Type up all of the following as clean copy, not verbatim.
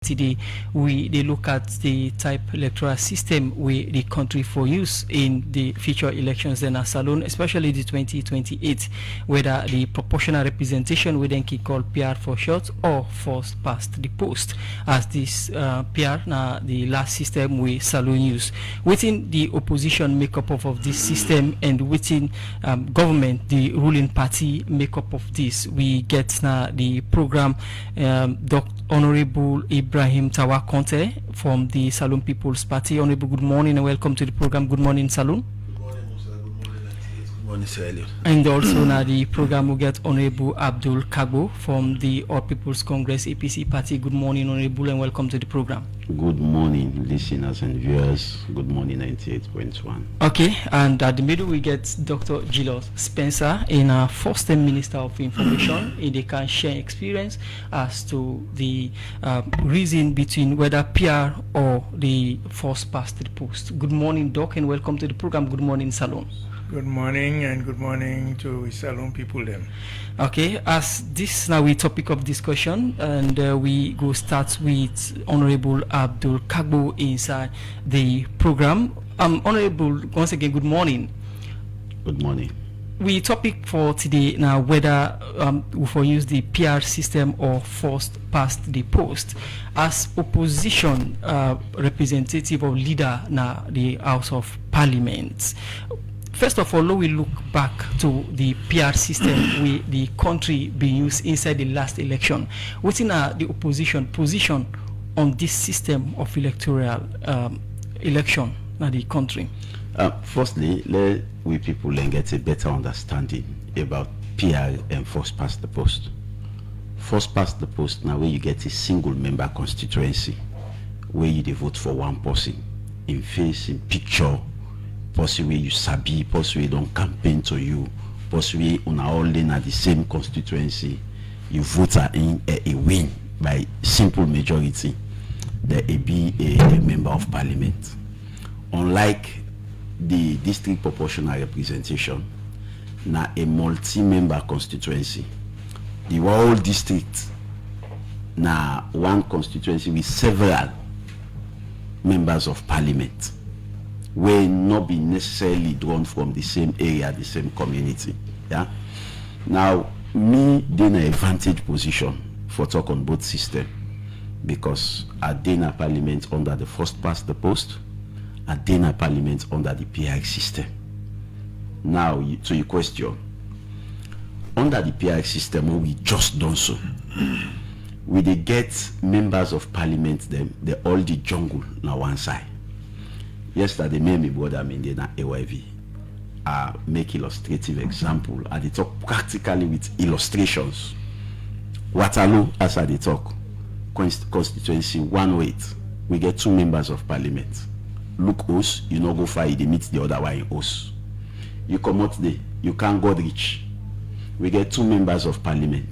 Today, they look at the type electoral system with the country for use in the future elections in Salon, especially the 2028, whether the proportional representation we then call PR for short or first past the post, as this PR now the last system we Salon use. Within the opposition makeup of this system and within government, the ruling party makeup of this, we get now the program Dr. Honorable Ibrahim Tawa Conte from the Salon People's Party. Honorable, good morning and welcome to the program. Good morning, Salon. Good morning, Musa. Good morning, good morning, Sir Elliot. And also now the program will get Honorable Abdul Kargbo from the All People's Congress APC Party. Good morning, Honorable, and welcome to the program. Good morning, listeners and viewers. Good morning, 98.1. Okay, and at the middle we get Dr. Julius Spencer, in our first-time Minister of Information. They can share experience as to the reason between whether PR or the first past the post. Good morning, Doc, and welcome to the program. Good morning, Salon. Good morning and good morning to Salon people then. Okay, as this now we topic of discussion, and we go start with Honorable Abdul Kargbo inside the program. Honorable, once again, good morning. Good morning. We topic for today now whether we for use the PR system or first past the post. As opposition representative or leader now the House of Parliament. First of all, we look back to the PR system where the country being used inside the last election. What's in the opposition position on this system of electoral election in the country? Firstly, let we people get a better understanding about PR and first past the post. First past the post, now where you get a single member constituency, where you vote for one person, in face, in picture, possibly you sabi, possibly don't campaign to you, possibly on all in at the same constituency, you vote in a win by simple majority, there be a member of parliament. Unlike the district proportional representation, now a multi-member constituency, the whole district now one constituency with several members of parliament will not be necessarily drawn from the same area, the same community. Yeah. Now, me in an advantage position for talk on both system, because I did a parliament under the first past the post, I did a parliament under the PI system. Now, to your question, under the PI system, we just done so. We they get members of parliament, them they all the jungle now one side. Yesterday, me brother in the AYV make illustrative example. I they talk practically with illustrations. Waterloo, as I they talk, constituency 108, we get 2 members of parliament. Look us, you know go far, they meet the other one in us. You come out there, you can't go reach. We get 2 members of parliament.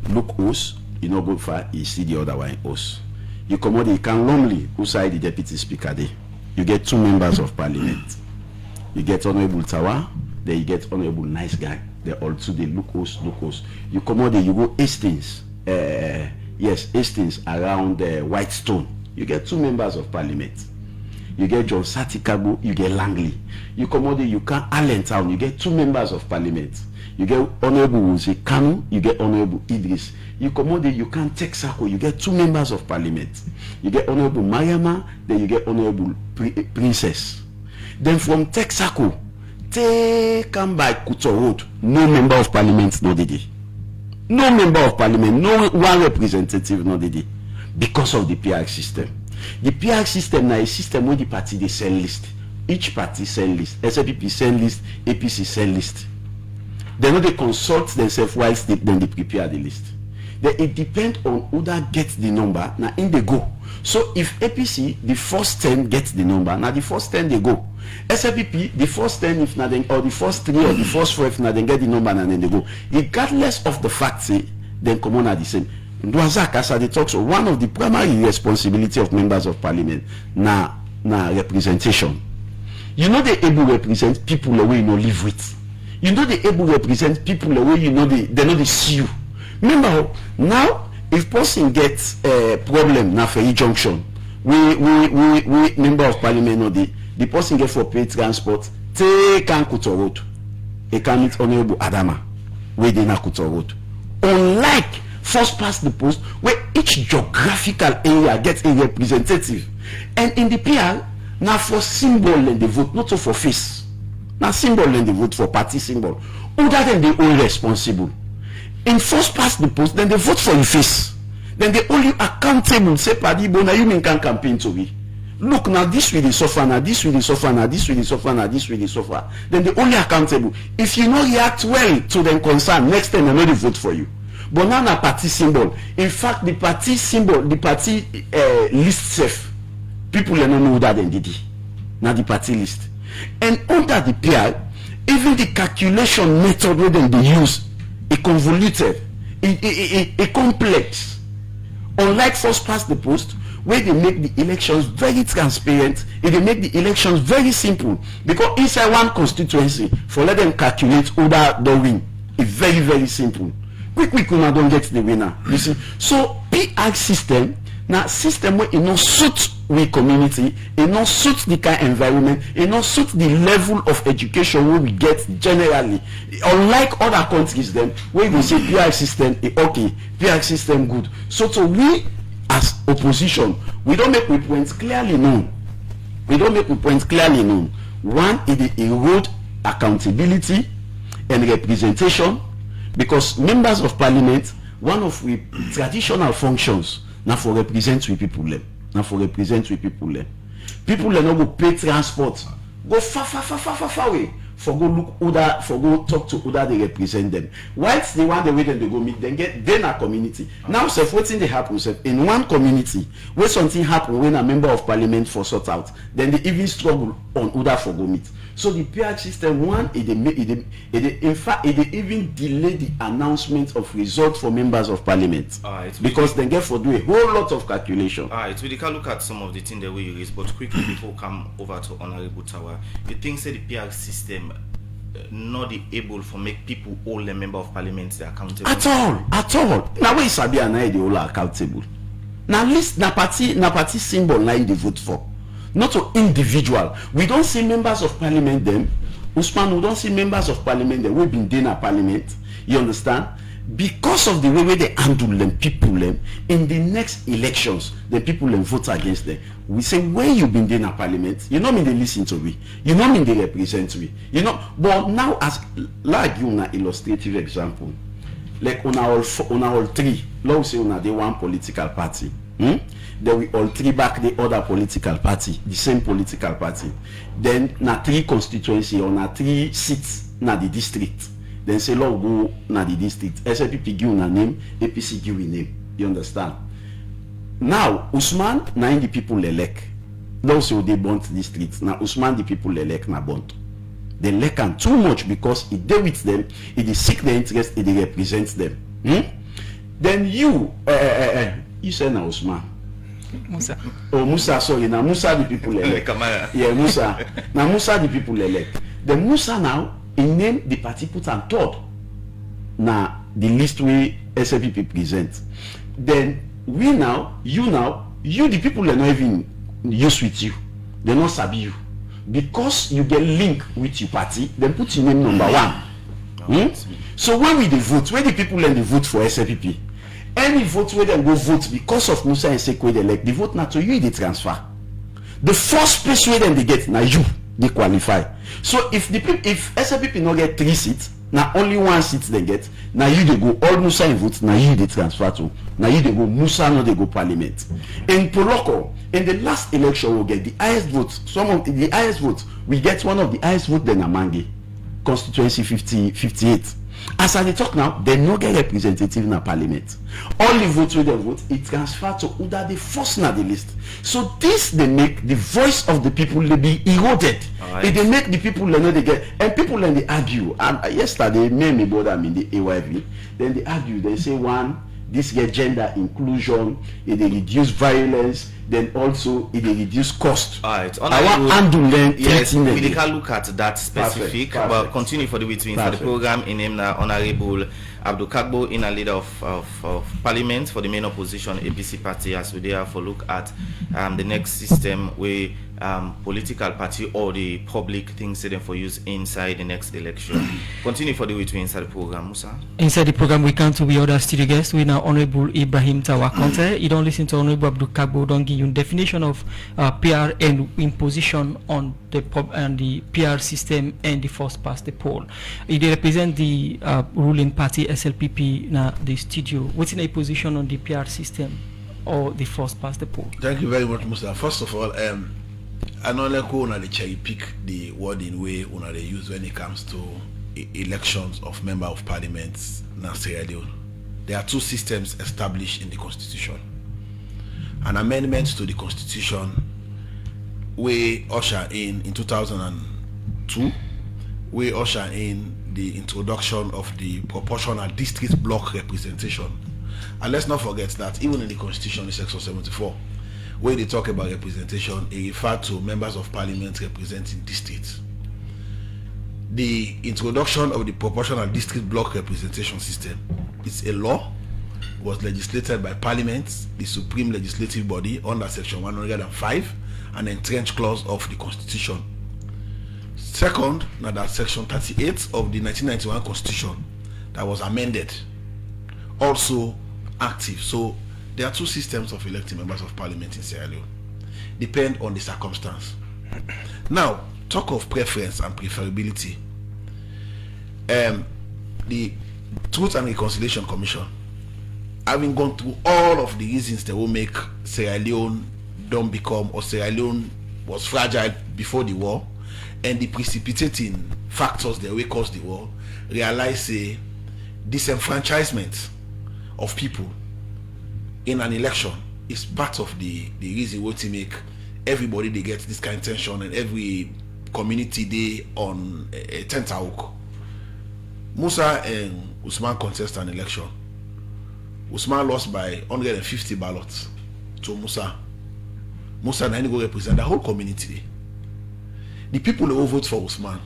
Look us, you know go far, you see the other one in us. You come out there, you can lonely, who side the deputy speaker there. You get 2 members of parliament. You get Honorable Tawa, then you get Honorable Nice Guy. They all two, they look us. You come out there, you go Hastings. Yes, Hastings around Whitestone. You get 2 members of parliament. You get John Satikabo, you get Langley. You come out there, you can Allentown, you get 2 members of parliament. You get Honorable Uzi Kanu, you get Honorable Idris. You come out there, you can Texaco, you get 2 members of parliament. You get Honorable Mariama, then you get Honorable Princess. Then from Texaco, come by Kuto Road, no member of parliament, no did. No member of parliament, no one representative, no did. Because of the PR system. The PR system now is a system where the party they send list. Each party send list. SLPP send list, APC send list. They know they consult themselves whilst then they prepare the list. Then it depends on who that gets the number. Now in they go. So if APC the first 10 gets the number, now the first 10 they go. SLPP the first 10 if not then, or the first 3 or the first 4 if not then get the number and then they go. Regardless of the fact, say then come on at the same. As they talk, so one of the primary responsibility of members of parliament na representation. You know they able to represent people the way you know live with. You know they able to represent people the way you know they know they see you. Remember now if person gets a problem na for junction, we member of parliament no the person get for pay transport take Kuto Road. He can meet Honorable Adama where they na Kuto Road. Unlike first past the post where each geographical area gets a representative, and in the PR now for symbol and the vote, not so for face. Now symbol and the vote for party symbol. Other than they all responsible. In first past the post, then they vote for your face. Then they only accountable. Say party bona you mean can campaign to be. Look now this will suffer now, this will suffer now, this will suffer now, this will suffer. Then they only accountable. If you not react well to them concern, next time they know they vote for you. But now na party symbol. In fact, the party symbol, the party list safe. People don't know that they did it. Now the party list. And under the PR, even the calculation method where they use a convoluted, a complex. Unlike first past the post, where they make the elections very transparent, and they make the elections very simple. Because inside one constituency, for let them calculate who that don't win, it's very, very simple. Quick, don't get the winner. You see, so PR system, now system where it not suit we community, it not suit the kind of environment, it not suit the level of education where we get generally. Unlike other countries, then where we say PR system okay, PR system good. So we as opposition, we don't make the points clearly known. One is the erode accountability and representation, because members of parliament, one of the traditional functions now for represent we people them. People no go pay transport, go far away for go look other, for go talk to other they represent them. Whilst they want the way them they go meet, then a community. Now self waiting they happen in one community where something happen when a member of parliament for sort out, then they even struggle on other for go meet. So the PR system one in fact it even delay the announcement of results for members of parliament because they get for do a whole lot of calculation. Alright, we can look at some of the things that we raise, but quickly before we come over to Honorable Tawa, you think say the PR system not able for make people all the member of parliament they accountable at all. Now we sabi and they all accountable. Now list na party symbol na they vote for. Not to individual. We don't see members of parliament them. Usman, we don't see members of parliament them. We've been in a parliament. You understand? Because of the way they handle them, people them, in the next elections, the people them vote against them. We say, when you've been in a parliament, you know me they listen to me. You know me they represent me. You know, but now as like you na illustrative example, like on our three, let's say on the one political party. Then we all three back the other political party, the same political party. Then na three constituency or na three seats na the district. Then say law go na the district. SLPP give na name, APC give name. You understand? Now Usman na in the people elect. Those who they want district. Now Usman the people elect na bond. They elect am too much because it deal with them, it is seek their interest, it represents them. Then you say na Usman. Musa. Oh, Musa, sorry. Now Musa the people elect. Yeah, Musa. Now Musa the people elect. The Musa now, in name the party put on third. Now the list we SLPP present. Then we now, you the people are not even used with you. They not sabi you. Because you get link with your party, then put your name number one. So when we the vote, when the people then the vote for SLPP, any vote where them go vote because of Musa and Sekwe they elect, the vote not to you they transfer. The first place where them they get now you they qualify. So if SLPP not get 3 seats, now only 1 seat they get, now you they go all Musa in vote, now you they transfer to. Now you they go Musa no they go parliament. In Poloko, in the last election we get the highest votes. Some of the highest votes, we get one of the highest votes than Amangi, constituency 58. As I talk now, they no get representative in a parliament. All the votes with the vote, it transfer to either the first na the list. So this they make the voice of the people they be eroded. Right. They make the people they know they get, and people then they argue. And yesterday, me bother me in the AYV. Then they argue. They say one, this get gender inclusion, they reduce violence, then also it will reduce cost. All right. I want handle them. Yes, we can look at that specific. Perfect. But continue for the between for the program in name na Honorable Abdul Kargbo in a leader of Parliament for the main opposition APC party, as we therefore look at the next system where political party or the public things set them for use inside the next election. Continue for the between inside the program, Musa. Inside the program, we come to the other studio guest. We now Honorable Ibrahim Tawa Conte. You don't listen to Honorable Abdul Kargbo. Don't give you definition of PR and imposition on the the PR system and the first past the poll. They represent the ruling party SLPP na the studio. What's in a position on the PR system or the first past the poll? Thank you very much, Musa. First of all, I know like una they cherry pick the wording way una they use when it comes to elections of member of parliament na Sierra Leone. There are two systems established in the constitution. An amendment to the constitution we usher in 2002, we usher in the introduction of the proportional district block representation. And let's not forget that even in the constitution in section 74, where they talk about representation, it refers to members of parliament representing districts. The introduction of the proportional district block representation system is a law, was legislated by Parliament, the supreme legislative body, under section 105, an entrenched clause of the Constitution. Second, now that section 38 of the 1991 Constitution that was amended, also active. So there are two systems of electing members of Parliament in Sierra Leone. Depend on the circumstance. Now, talk of preference and preferability. The Truth and Reconciliation Commission, having gone through all of the reasons that will make Sierra Leone don't become, or Sierra Leone was fragile before the war, and the precipitating factors that will cause the war, realize a disenfranchisement of people in an election is part of the reason what to make everybody they get this kind of tension, and every community they on a tenterhook. Musa and Usman contest an election. Usman lost by 150 ballots to Musa. Musa and go represent the whole community. The people who vote for Usman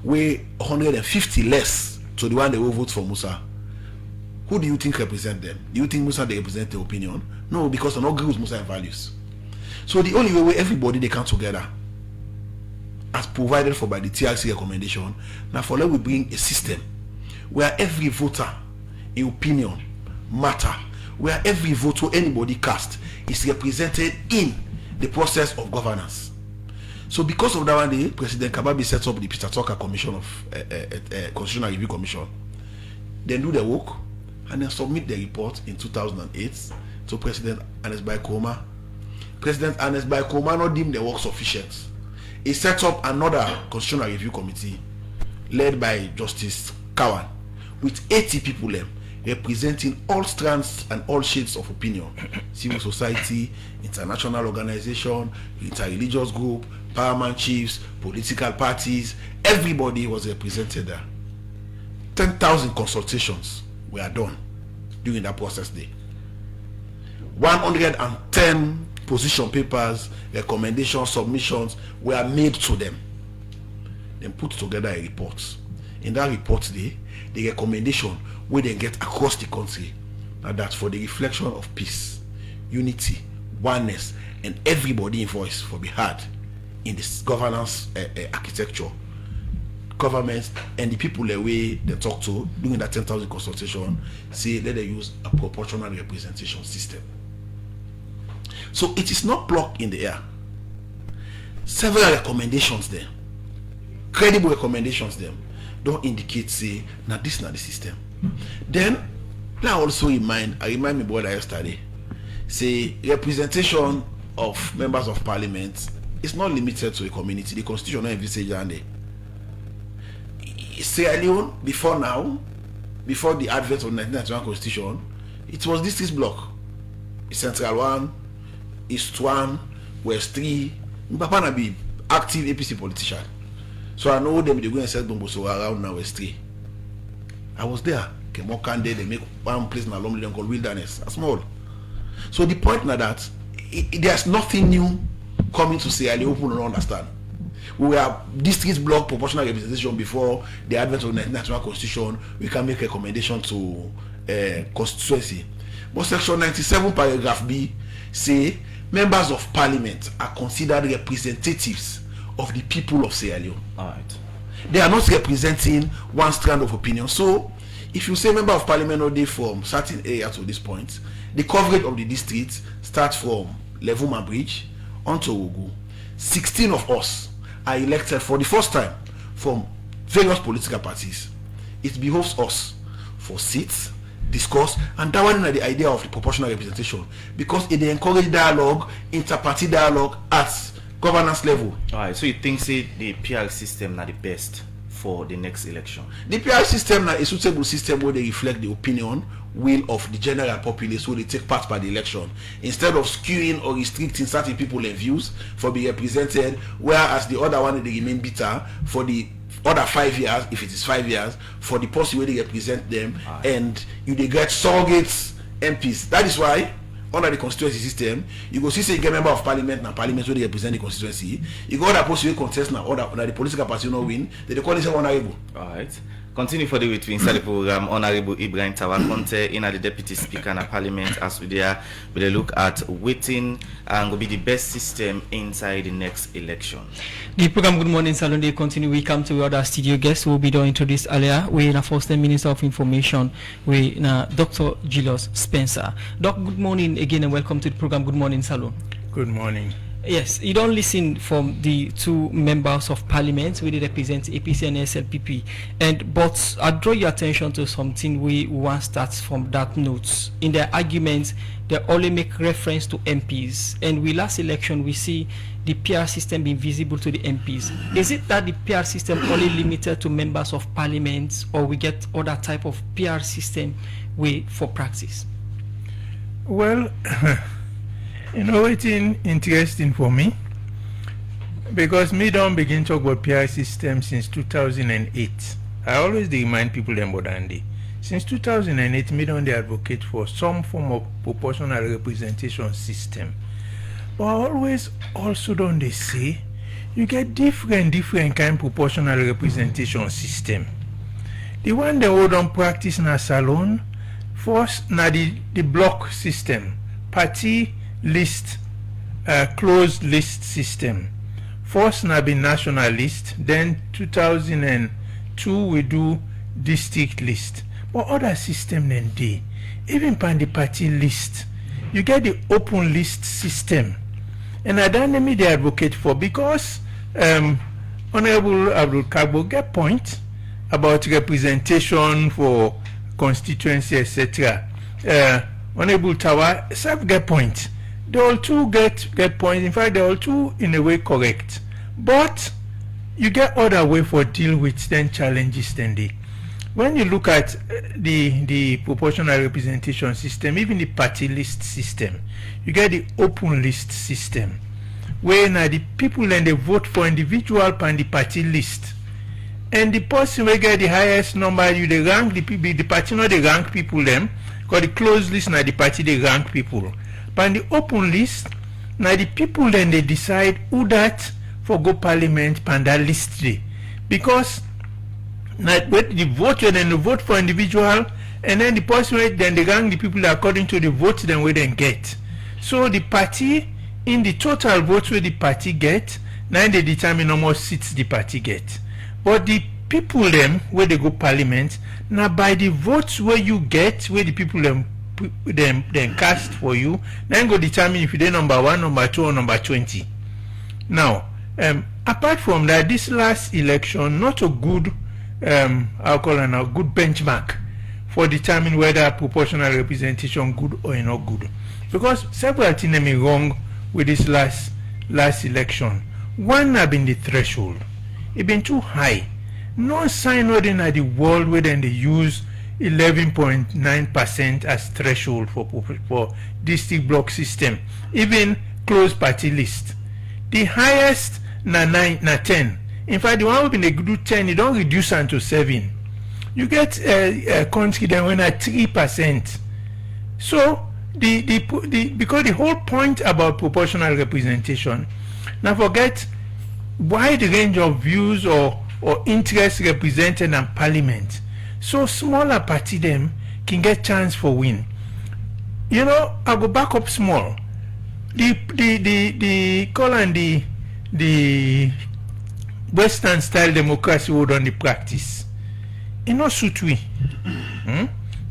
weigh 150 less to the one they will vote for Musa. Who do you think represent them? Do you think Musa they represent the opinion? No, because they don't agree with Musa values. So the only way where everybody they come together, as provided for by the TRC recommendation, now for let we bring a system where every voter in opinion matter, where every vote to anybody cast is represented in the process of governance. So because of that one day, President Kababi sets up the Peter Tucker Commission of Constitutional Review Commission. Then do the work and then submit the report in 2008 to President Ernest Bai Koroma. President Ernest Bai Koroma not deemed the work sufficient. He set up another Constitutional Review Committee led by Justice Kawan with 80 people representing all strands and all shades of opinion, civil society, international organization, interreligious group, paramount chiefs, political parties. Everybody was represented there. 10,000 consultations were done during that process day. 110 position papers, recommendations, submissions were made to them. Then put together a report. In that report day, the recommendation where they get across the country, now that for the reflection of peace, unity, oneness, and everybody in voice for be heard in this governance architecture, governments and the people the way they talk to during that 10,000 consultation say let they use a proportional representation system. So it is not plucked in the air. Several recommendations there, credible recommendations them, don't indicate say now this not the system. Then I also remind me brother yesterday, say representation of members of parliament is not limited to a community. The constitution not envisage and Sierra Leone before now, before the advent of the 1991 constitution, it was district block. Central 1, East 1, West 3. Papa na be active APC politician. So I know them they go and sell Bomboso around now West 3. I was there. Kemokande, they make one place in Alomli called Wilderness. A small. So the point now that there's nothing new coming to Sierra Leone. People don't understand. We have district block proportional representation before the advent of the national constitution. We can make recommendation to constituency. But section 97 paragraph B say members of parliament are considered representatives of the people of Sierra Leone. All right. They are not representing one strand of opinion. So if you say member of parliament all day from certain area to this point, the coverage of the district starts from Levuma Bridge onto Ogu. 16 of us are elected for the first time from various political parties. It behoves us for seats, discuss, and that one is the idea of the proportional representation, because it encourages dialogue, inter-party dialogue at governance level. All right, so you think say the PR system na the best for the next election? The PR system na a suitable system where they reflect the opinion, will of the general populace who they take part by the election, instead of skewing or restricting certain people and views for being represented, whereas the other one they remain bitter for the other 5 years, if it is 5 years, for the person where they represent them, and you they get surrogates MPs. That is why under the constituency system, you go see say you get member of parliament now, parliament where they represent the constituency. You go other person who contest now, other the political party not win, they call themselves honorable. All right. Continue for the week inside the program. Honorable Ibrahim Tawa Conte in the deputy speaker in parliament as we there with a look at waiting and will be the best system inside the next election. The program Good Morning Salon they continue. We come to the other studio guests who will be introduced earlier. We in the first Minister of Information. We Dr. Julius Spencer. Doc, good morning again and welcome to the program Good Morning Salon. Good morning. Yes, you don't listen from the two members of parliament where they represent APC and SLPP, but I draw your attention to something we want starts from that notes. In their arguments, they only make reference to MPs, and we last election we see the PR system being visible to the MPs. Is it that the PR system only limited to members of parliament, or we get other type of PR system way for practice? Well, you know, it's interesting for me because me don't begin to talk about PR system since 2008. I always remind people about that. Since 2008, me don't advocate for some form of proportional representation system. But I always also don't they say you get different kind of proportional representation system. The one they hold on practice in a salon, first na the block system, party list, closed list system. First na be national list, then 2002 we do district list. But other system then dey, even pan the party list, you get the open list system. And I don't me they advocate for because Honorable Abdul Kargbo get point about representation for constituency, etc. Honorable Tawa self get point. They all two get points. In fact, they all two in a way correct. But you get other way for deal with then challenges then they. When you look at the proportional representation system, even the party list system, you get the open list system, where now the people then they vote for individual and the party list. And the person will get the highest number, you they rank the people, the party not they rank people them, because the closed list now the party they rank people. But the open list, now the people then they decide who that for go parliament and that list day. Because now the vote then they vote for individual, and then the person then they rank the people according to the votes then we then get. So the party in the total votes where the party get, now they determine how much seats the party get. But the people them where they go parliament, now by the votes where you get, where the people them cast for you, then go determine if you're number 1, number 2, or number 20. Now, apart from that, this last election not a good I'll call it a good benchmark for determining whether proportional representation good or not good. Because several things may be wrong with this last election. One have been the threshold. It been too high. No sign not in the world where then they use 11.9% as threshold for district block system, even closed party list. The highest na 10. In fact, the one when they do 10, you don't reduce them to 7. You get a country then when at 3%. So because the whole point about proportional representation, now forget wide range of views or interests represented in parliament, so smaller party them can get chance for win. You know, I go back up small. The Western style democracy would only practice. It not suit we.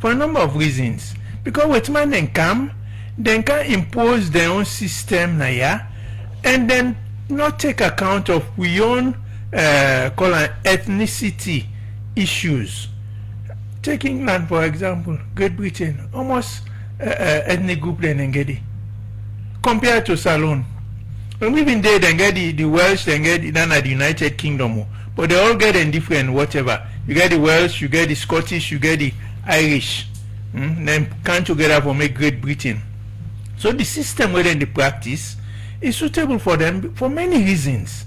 For a number of reasons. Because with man then come, then can impose their own system and then not take account of we own ethnicity issues. Take England for example, Great Britain, almost ethnic group then engage compared to Salon. When we been there, then get the Welsh, then get the United Kingdom, but they all get in different whatever. You get the Welsh, you get the Scottish, you get the Irish. Then come together for make Great Britain. So the system within the practice is suitable for them for many reasons.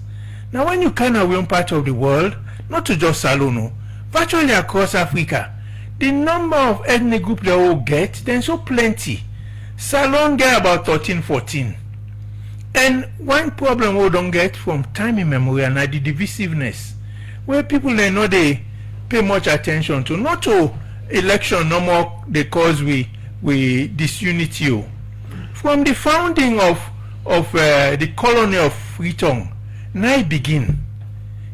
Now when you can away one part of the world, not to just Salono, virtually across Africa, the number of ethnic groups they all get, then so plenty. Salon get about 13, 14. And one problem we don't get from time immemorial now the divisiveness, where people they know they pay much attention to, not to election no more they cause we disunity. From the founding of the colony of Freetown, now it begin.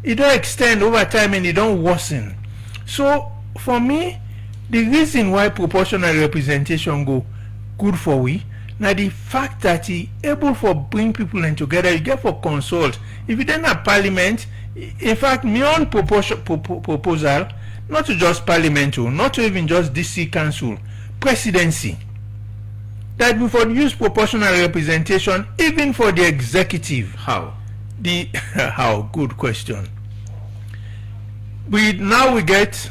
It don't extend over time and it don't worsen. So for me, the reason why proportional representation go good for we, now the fact that he able for bring people in together, you get for consult. If you don't have parliament, in fact, my own proposal, not to just parliament, not to even just DC council, presidency, that we for use proportional representation even for the executive. How? How? Good question. We get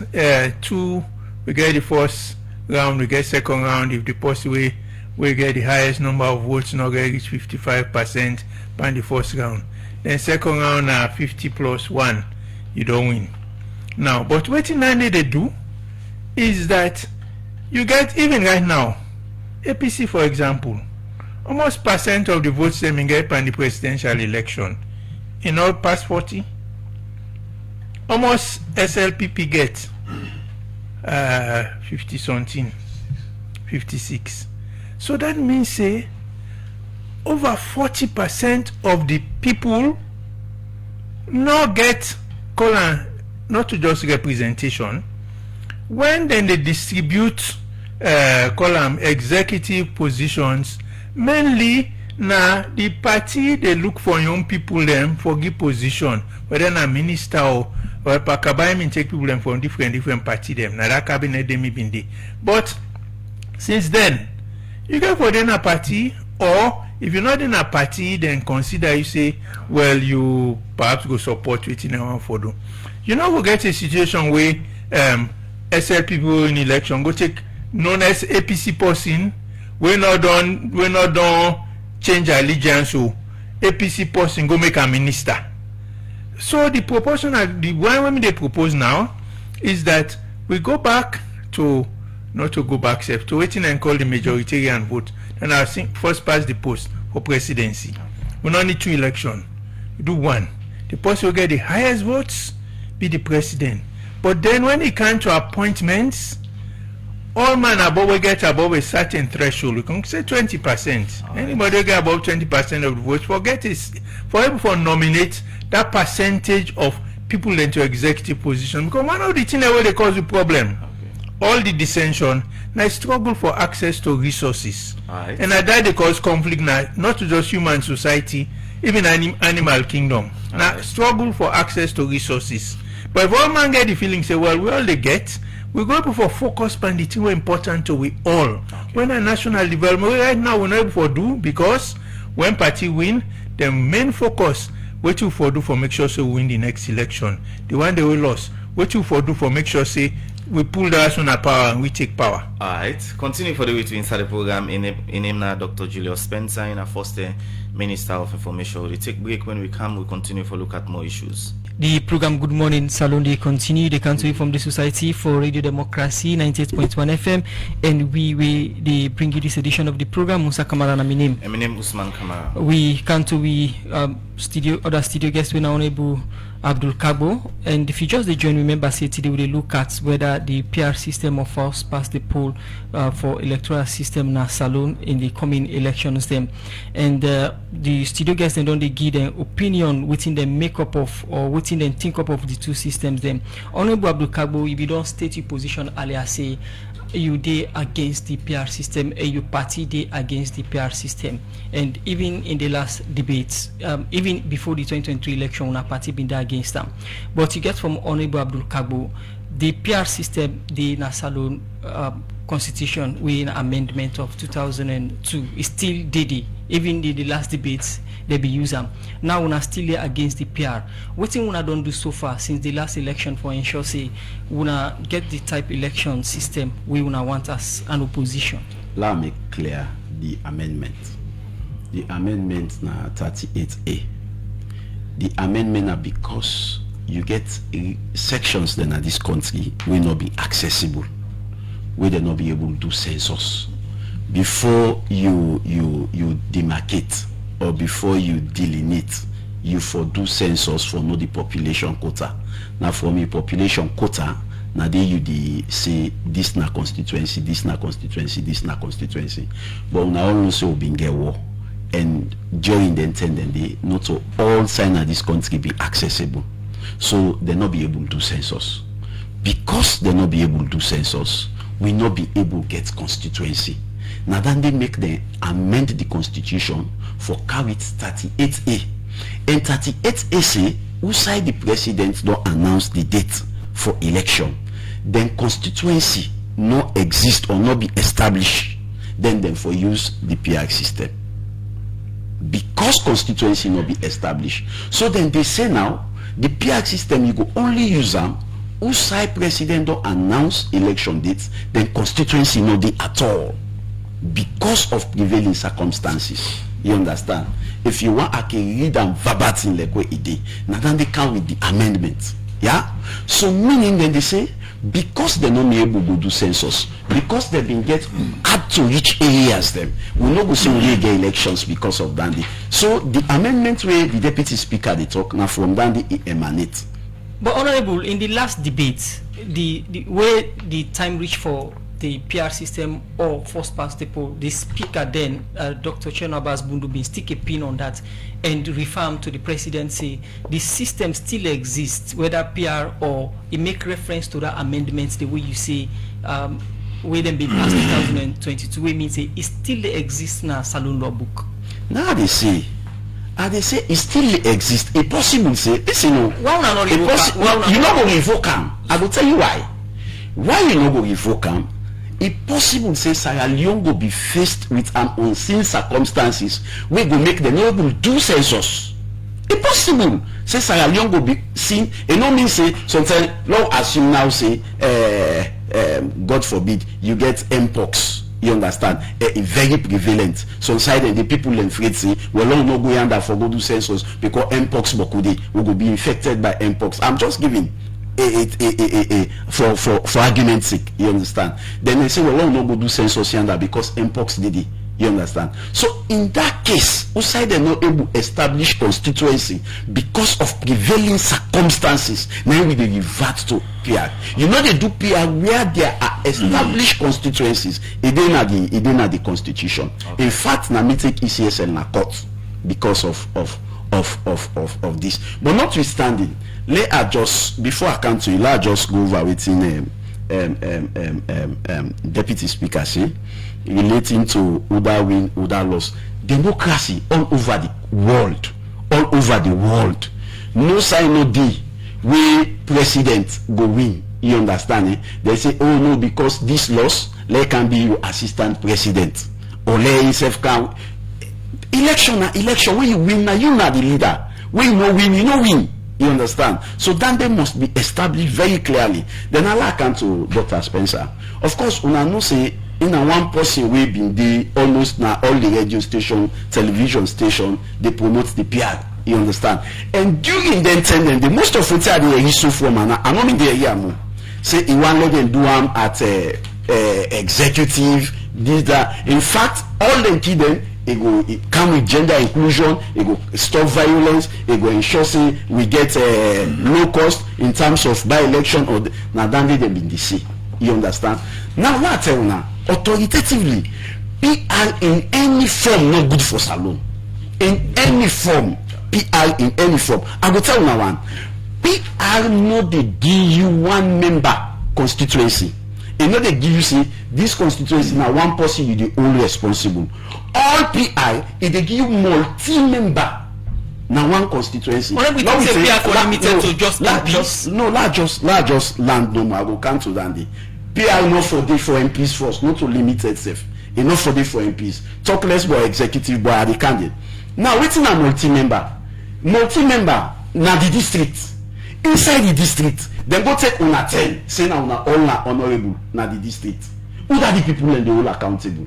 two. We get the first round. We get second round. If the possible we get the highest number of votes, not get reach 55% by the first round. Then second round 50 plus 1, you don't win. Now, but what they do is that you get, even right now, APC for example, almost percent of the votes they get in the presidential election. In all past 40, almost SLPP get 50 something, 56. So that means say over 40% of the people not get not to just representation. When then they distribute executive positions, mainly now the party they look for young people them for give position, whether a minister or Pakabaim take people them from different party them. Now that cabinet them been there. But since then, you go for then a party, or if you're not in a party, then consider you say, well, you perhaps go support waiting around for do. You know, we get a situation where SL people in election go take known as APC person, we're not done change allegiance, so APC person go make a minister. So the proportional, the one they propose now is that we go back to, not to go back, to waiting and call the majoritarian vote. And I think first past the post for presidency. We don't need 2 elections. We do 1. The person will get the highest votes, be the president. But then when it comes to appointments, all man above will get above a certain threshold. We can say 20%. Anybody get above 20% of the votes, forget it. For able to nominate that percentage of people into executive position. Because one of the things that they cause the problem, all the dissension, now struggle for access to resources. And that they cause conflict now, not to just human society, even animal kingdom. Now struggle for access to resources. But if all man get the feeling, say, well, we all they get, we go for focus on the thing we're important to we all. When a national development, right now we're not able to do, because when party win, the main focus, what you for do for make sure so we win the next election. The one they will lose, what you for do for make sure say we pull the rest on our power and we take power. Alright, continue for the way to inside the program in name now Dr. Julius Spencer, in a first Minister of Information. We take break. When we come, we continue for look at more issues. The program Good Morning Salon, they continue. They come to you from the Society for Radio Democracy 98.1 FM, and they bring you this edition of the program. Musa Kamara na my name. My name Usman Kamara. We come to other studio guests with Hon Abdul Kargbo, and if you just join, remember say today we look at whether the PR system of us pass the poll for electoral system na salon in the coming elections them, and the studio guests don't they give their opinion within the makeup of or within the think up of the two systems them. Hon Abdul Kargbo, if you don't state your position earlier, say you dey against the PR system and your party dey against the PR system, and even in the last debates, even before the 2023 election, our party been there against them. But you get from Hon Abdul Kargbo, the PR system, the Nasalon constitution with an amendment of 2002 is still daily. Even the last debates they be use them. Now we are still against the PR. What thing we don't do so far since the last election for ensure say we get the type election system we want as an opposition. Let me clear the amendment. The amendment na 38A. The amendment are because you get sections then in this country will not be accessible. We will not be able to do census before you demarcate or before you delineate. You for do census for know the population quota. Now for me population quota, now they you say this na constituency, this na constituency, this na constituency. But now also being get war, and during the intended day, not all sign of this country be accessible. So they not be able to do census. Because they not be able to do census, we not be able to get constituency. Now then they make them amend the constitution for carry it 38A. And 38A say, who side the president don't announce the date for election, then constituency not exist or not be established, then for use the PR system. Because constituency not be established. So then they say now, the PR system you go only use them who side president don't announce election dates, then constituency no dey at all because of prevailing circumstances. You understand? If you want, I can read them verbatim like what it did. Now then they come with the amendment. Yeah? So meaning then they say, because they're not able to do census, because they've been get up to which areas them, we not go see we get elections because of Dandy. So the amendment where the deputy speaker they talk now from Dandy it emanates. But Honorable, in the last debate, the way the time reached for the PR system or first past the poll, the speaker then, Dr. Chenabas Bundu, bin stick a pin on that and refer to the presidency. The system still exists, whether PR or it make reference to that amendments the way you say, where them be passed 2022, we mean say it still exists now Salon Law Book. Now they say it still exists. It possible say listen, you not go revoke them. I will tell you why. Why you not go revoke them? It possible say Sierra Leone go be faced with an unseen circumstances we go make them able to do census. It possible say Sierra Leone go be seen. It no mean say sometimes long assume now say God forbid you get mpox. You understand? Very prevalent. So inside the people afraid say, well, long no go yonder for go do census because mpox bokude we go be infected by mpox. I'm just giving for argument's sake. You understand? Then they say, well, long no go do census yonder because mpox did it. You understand? So in that case, outside they're not able to establish constituency because of prevailing circumstances. Now we they revert to PR. You know they do PR where there are established constituencies. It didn't have the constitution. Okay. In fact, now me take ECSL na court because of this. But notwithstanding, let I just before I come to you, let I just go over within deputy speaker say relating to Uda win, Uda loss. Democracy all over the world. No sign no day where president go win. You understand? Eh? They say, oh no, because this loss, let can be your assistant president. Or let himself can election when you win now, you not the leader. When you no win, you no win. You understand? So then they must be established very clearly. Then I come to Dr. Spencer. Of course, una know say in a one person we been there almost now all the radio station, television station, they promote the PR You understand? And during the tenure, the most of it are the issue from and I don't mean the year say he want let them do at executive, this that. In fact, all them key them it come with gender inclusion, it go stop violence, it go ensure say we get low cost in terms of by-election or now then they been DC. You understand? Now what I tell you now, authoritatively, PR in any form not good for salon. In any form, PR in any form. I will tell you now one. PR not they give you one member constituency. And not they give you say this constituency now one person you the only responsible. All PI if they give you multi-member now one constituency. Well, we don't say PR for limited to just largest land no more. I will come to that day. PR not for day for MPs first, not to limited self. Enough for day for MPs. Talk less about executive but are the candidate. Now waiting a multi-member. Multi-member na the district. Inside the district, then go take una 10, say na una all na honorable na the district. Who are the people and the all accountable?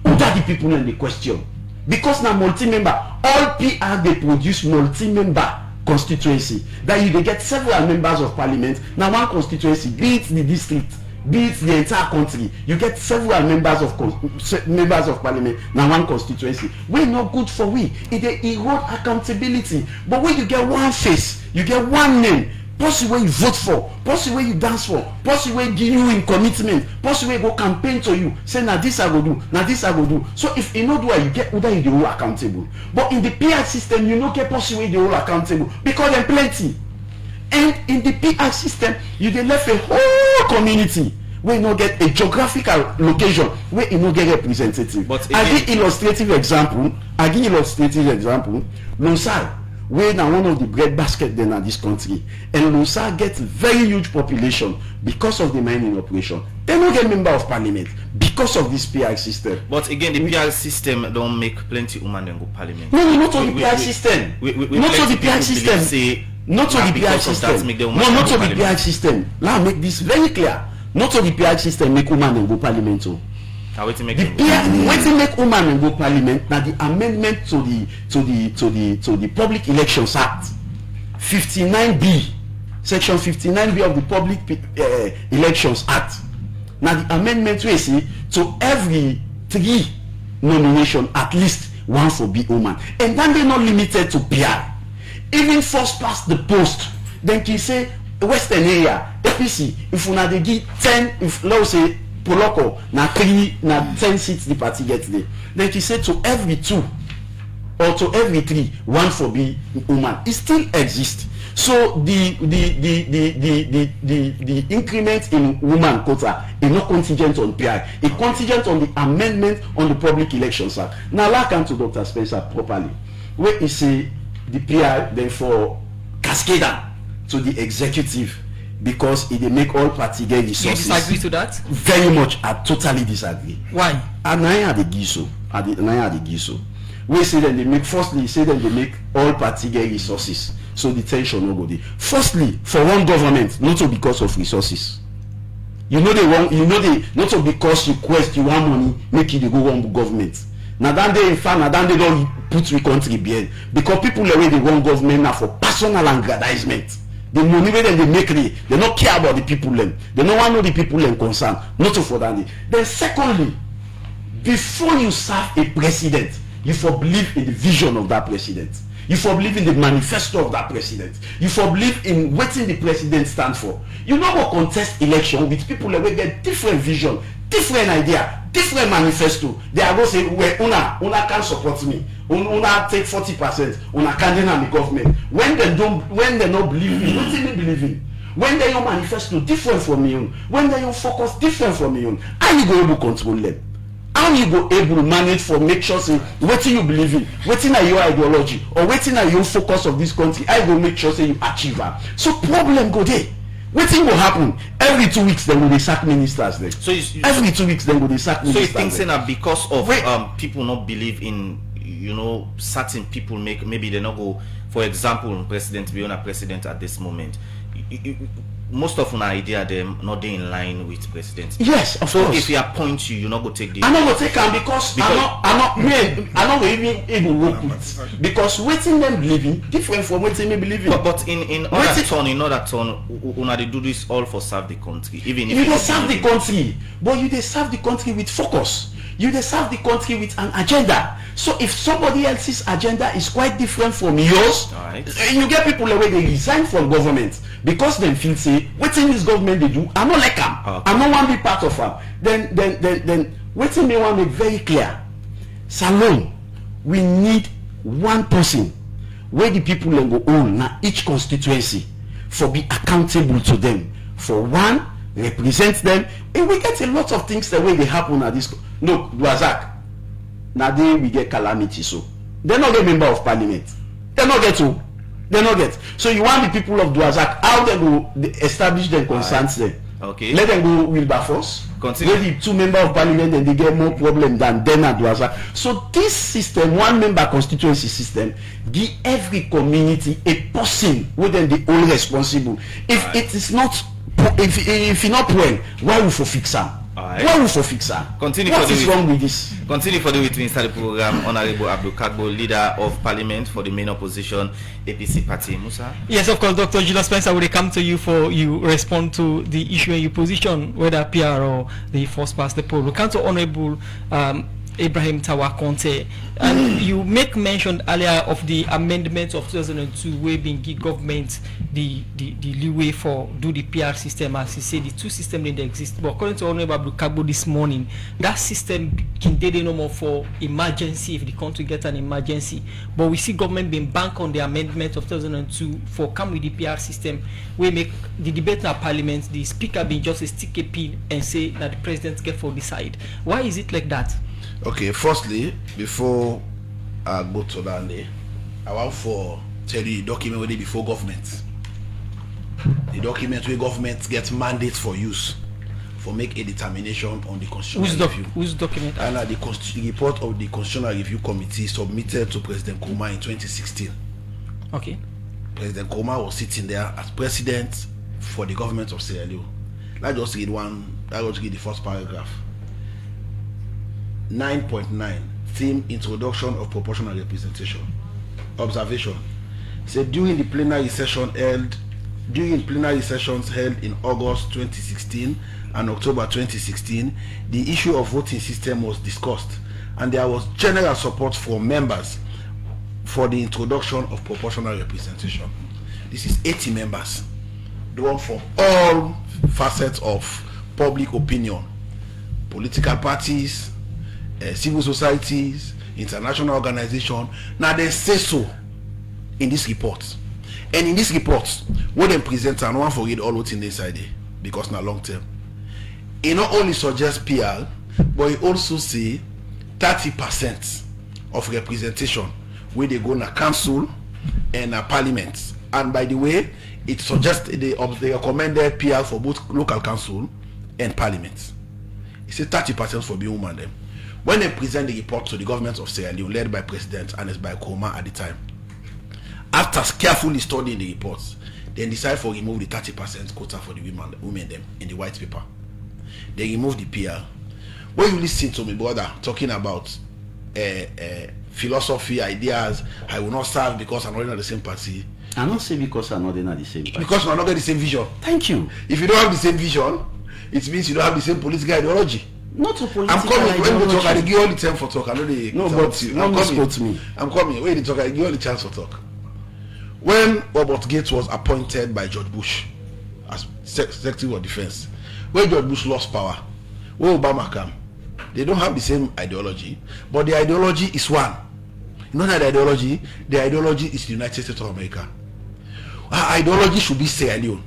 Who are the people and the question? Because na multi-member, all PR they produce multi-member constituency. That you they get several members of parliament. Now one constituency, be it the district, be it the entire country, you get several members of parliament. Now one constituency. We're not good for we. It erode accountability. But when you get one face, you get one name. Possible you vote for, possible you dance for, possible give you in commitment, possible go campaign to you, say now this I go do, now this I go do. So if you know do it, you get whether you the whole accountable. But in the PR system, you don't get possible the whole accountable because there plenty. And in the PR system, you dey left a whole community where you not get a geographical location where you not get representative. But I give illustrative example. Lonsal, where now one of the bread basket then in this country, and Lonsal gets very huge population because of the mining operation. They don't get member of parliament because of this PR system. But again, the PR system don't make plenty women then go parliament. No, not on the PR system. Not on the PR system. Not on the PR system. No, not on the PR system. Now make this very clear. Not on the PR system make women then go parliament. Waiting make women and go parliament. Now the amendment to the Public Elections Act 59B, section 59B of the Public Elections Act. Now the amendment we say to every 3 nomination at least one for be woman, and then they're not limited to PR. Even first past the post, then can say Western area APC if una dey give 10, if let's say Poloko na 10 seats the party gets there, then he said to every 2 or to every 3 one for be woman. It still exists. So the increment in woman quota is not contingent on PR. It's contingent on the amendment on the Public Elections Act. Now I come to Dr. Spencer properly, where he say the PR then for cascade to the executive. Because it they make all party get resources. You disagree to that? Very much. I totally disagree. Why? And I had the giso. We say that they make firstly say that they make all party get resources. So the tension no go there. Firstly, for one government, not because of resources. You know they want not because you quest you want money, make it they go one government. Now then they in fact now then they don't put the country behind. Because people the way they want government now for personal aggrandizement. The money where they make they don't care about the people them. They don't want to know the people them concerned. Not for that. Then secondly, before you serve a president, you for believe in the vision of that president. You for believe in the manifesto of that president. You for believe in what the president stands for. You not go contest election with people that will get different vision, different idea, different manifesto. They are going to say, well, una can't support me. Una take 40%. Una can't deny the government. When they not believe in, what do they believe in? When they your manifesto different from me, when they your focus different from me, how you go able to control them? How you go able to manage for make sure say what you believe in, what in your ideology, or what in your focus of this country, I go make sure say you achieve that. So problem go there. What thing will happen every 2 weeks? Then will they sack ministers there? So every 2 weeks then will they sack ministers? So you think that because of people not believe in certain people maybe they not go, for example, President Leone president at this moment. most of an idea them not in line with president. Yes, of so course. if he appoint you not go take the. I not go take him because I not even able work with because waiting them living different from waiting me believing. But in other turn, una they do this all for serve the country. Even if you dey serve the country, but you dey serve the country with focus. You dey serve the country with an agenda. So if somebody else's agenda is quite different from yours, right. You get people the way they resign from government because they feel say wetin this government they do, I not like them. Okay. I not want to be part of them. Then wetin me want make very clear. Salon, we need one person where the people will go own now each constituency for be accountable to them. For one, represent them, and we get a lot of things the way they happen at this. Look, Duazak, now they we get calamity, so they're not a member of parliament. They're not get to. They're not get. So you want the people of Duazak, how they go establish their concerns there? Okay. Let them go Wilberforce. Continue. Where the two members of parliament and they get more problem than them at Duazak. So this system, one member constituency system, give every community a person with them the only responsible. If right. it is not, if you're not well, why we for fix her? Right. Why we for fix her? Continue. What is wrong with this? Continue for the with Mr. the program, Honorable Abdul Kargbo, leader of parliament for the main opposition APC party. Musa. Yes, of course, Dr. Julius Spencer, will come to you for you respond to the issue and your position, whether PR or the first past the poll. We come to Honorable Ibrahim Tawa Conte, and you make mention earlier of the amendments of 2002 where being give government the leeway for do the PR system, as he said the two systems didn't exist. But according to Honorable Abdul Kargbo this morning, that system can do no more for emergency if the country gets an emergency. But we see government being bank on the amendment of 2002 for come with the PR system. We make the debate in our parliament, the speaker being just a stick a pin and say that the president get for decide. Why is it like that? Okay, firstly, before I go to that, I want for tell you the document where they before government. The document where government gets mandate for use for make a determination on the constitutional review. Whose document? And the report of the Constitutional Review Committee submitted to President Nkrumah in 2016. Okay. President Nkrumah was sitting there as president for the government of Sierra Leone. Let's just read the first paragraph. 9.9 theme introduction of proportional representation. Observation. Said during plenary sessions held in August 2016 and October 2016, the issue of voting system was discussed, and there was general support from members for the introduction of proportional representation. This is 80 members, drawn from all facets of public opinion, political parties, civil societies, international organizations. Now they say so in this report. And in this report, what they present, and one forget all what's in inside there, because now long term. It not only suggests PR, but it also say 30% of representation where they go na council and na parliament. And by the way, it suggests they recommended PR for both local council and parliament. It says 30% for being woman them. When they present the report to the government of Sierra Leone, led by President and by Nkrumah at the time, after carefully studying the reports, they decide for remove the 30% quota for the women them in the white paper. They remove the PR. When you listen to me, brother, talking about philosophy, ideas, I will not serve because I'm not in the same party. I don't say because I'm not in the same party. Because we're not got the same vision. Thank you. If you don't have the same vision, it means you don't have the same political ideology. Not a political I'm coming. ideology. When we talk, I give all the time for talk. I know they. No, but I'm coming. me. I'm coming. When they talk, I give all the chance for talk. When Robert Gates was appointed by George Bush as Secretary of Defense, when George Bush lost power, when Obama came, they don't have the same ideology, but the ideology is one. Not that ideology. The ideology is the United States of America. Our ideology should be Sierra Leone.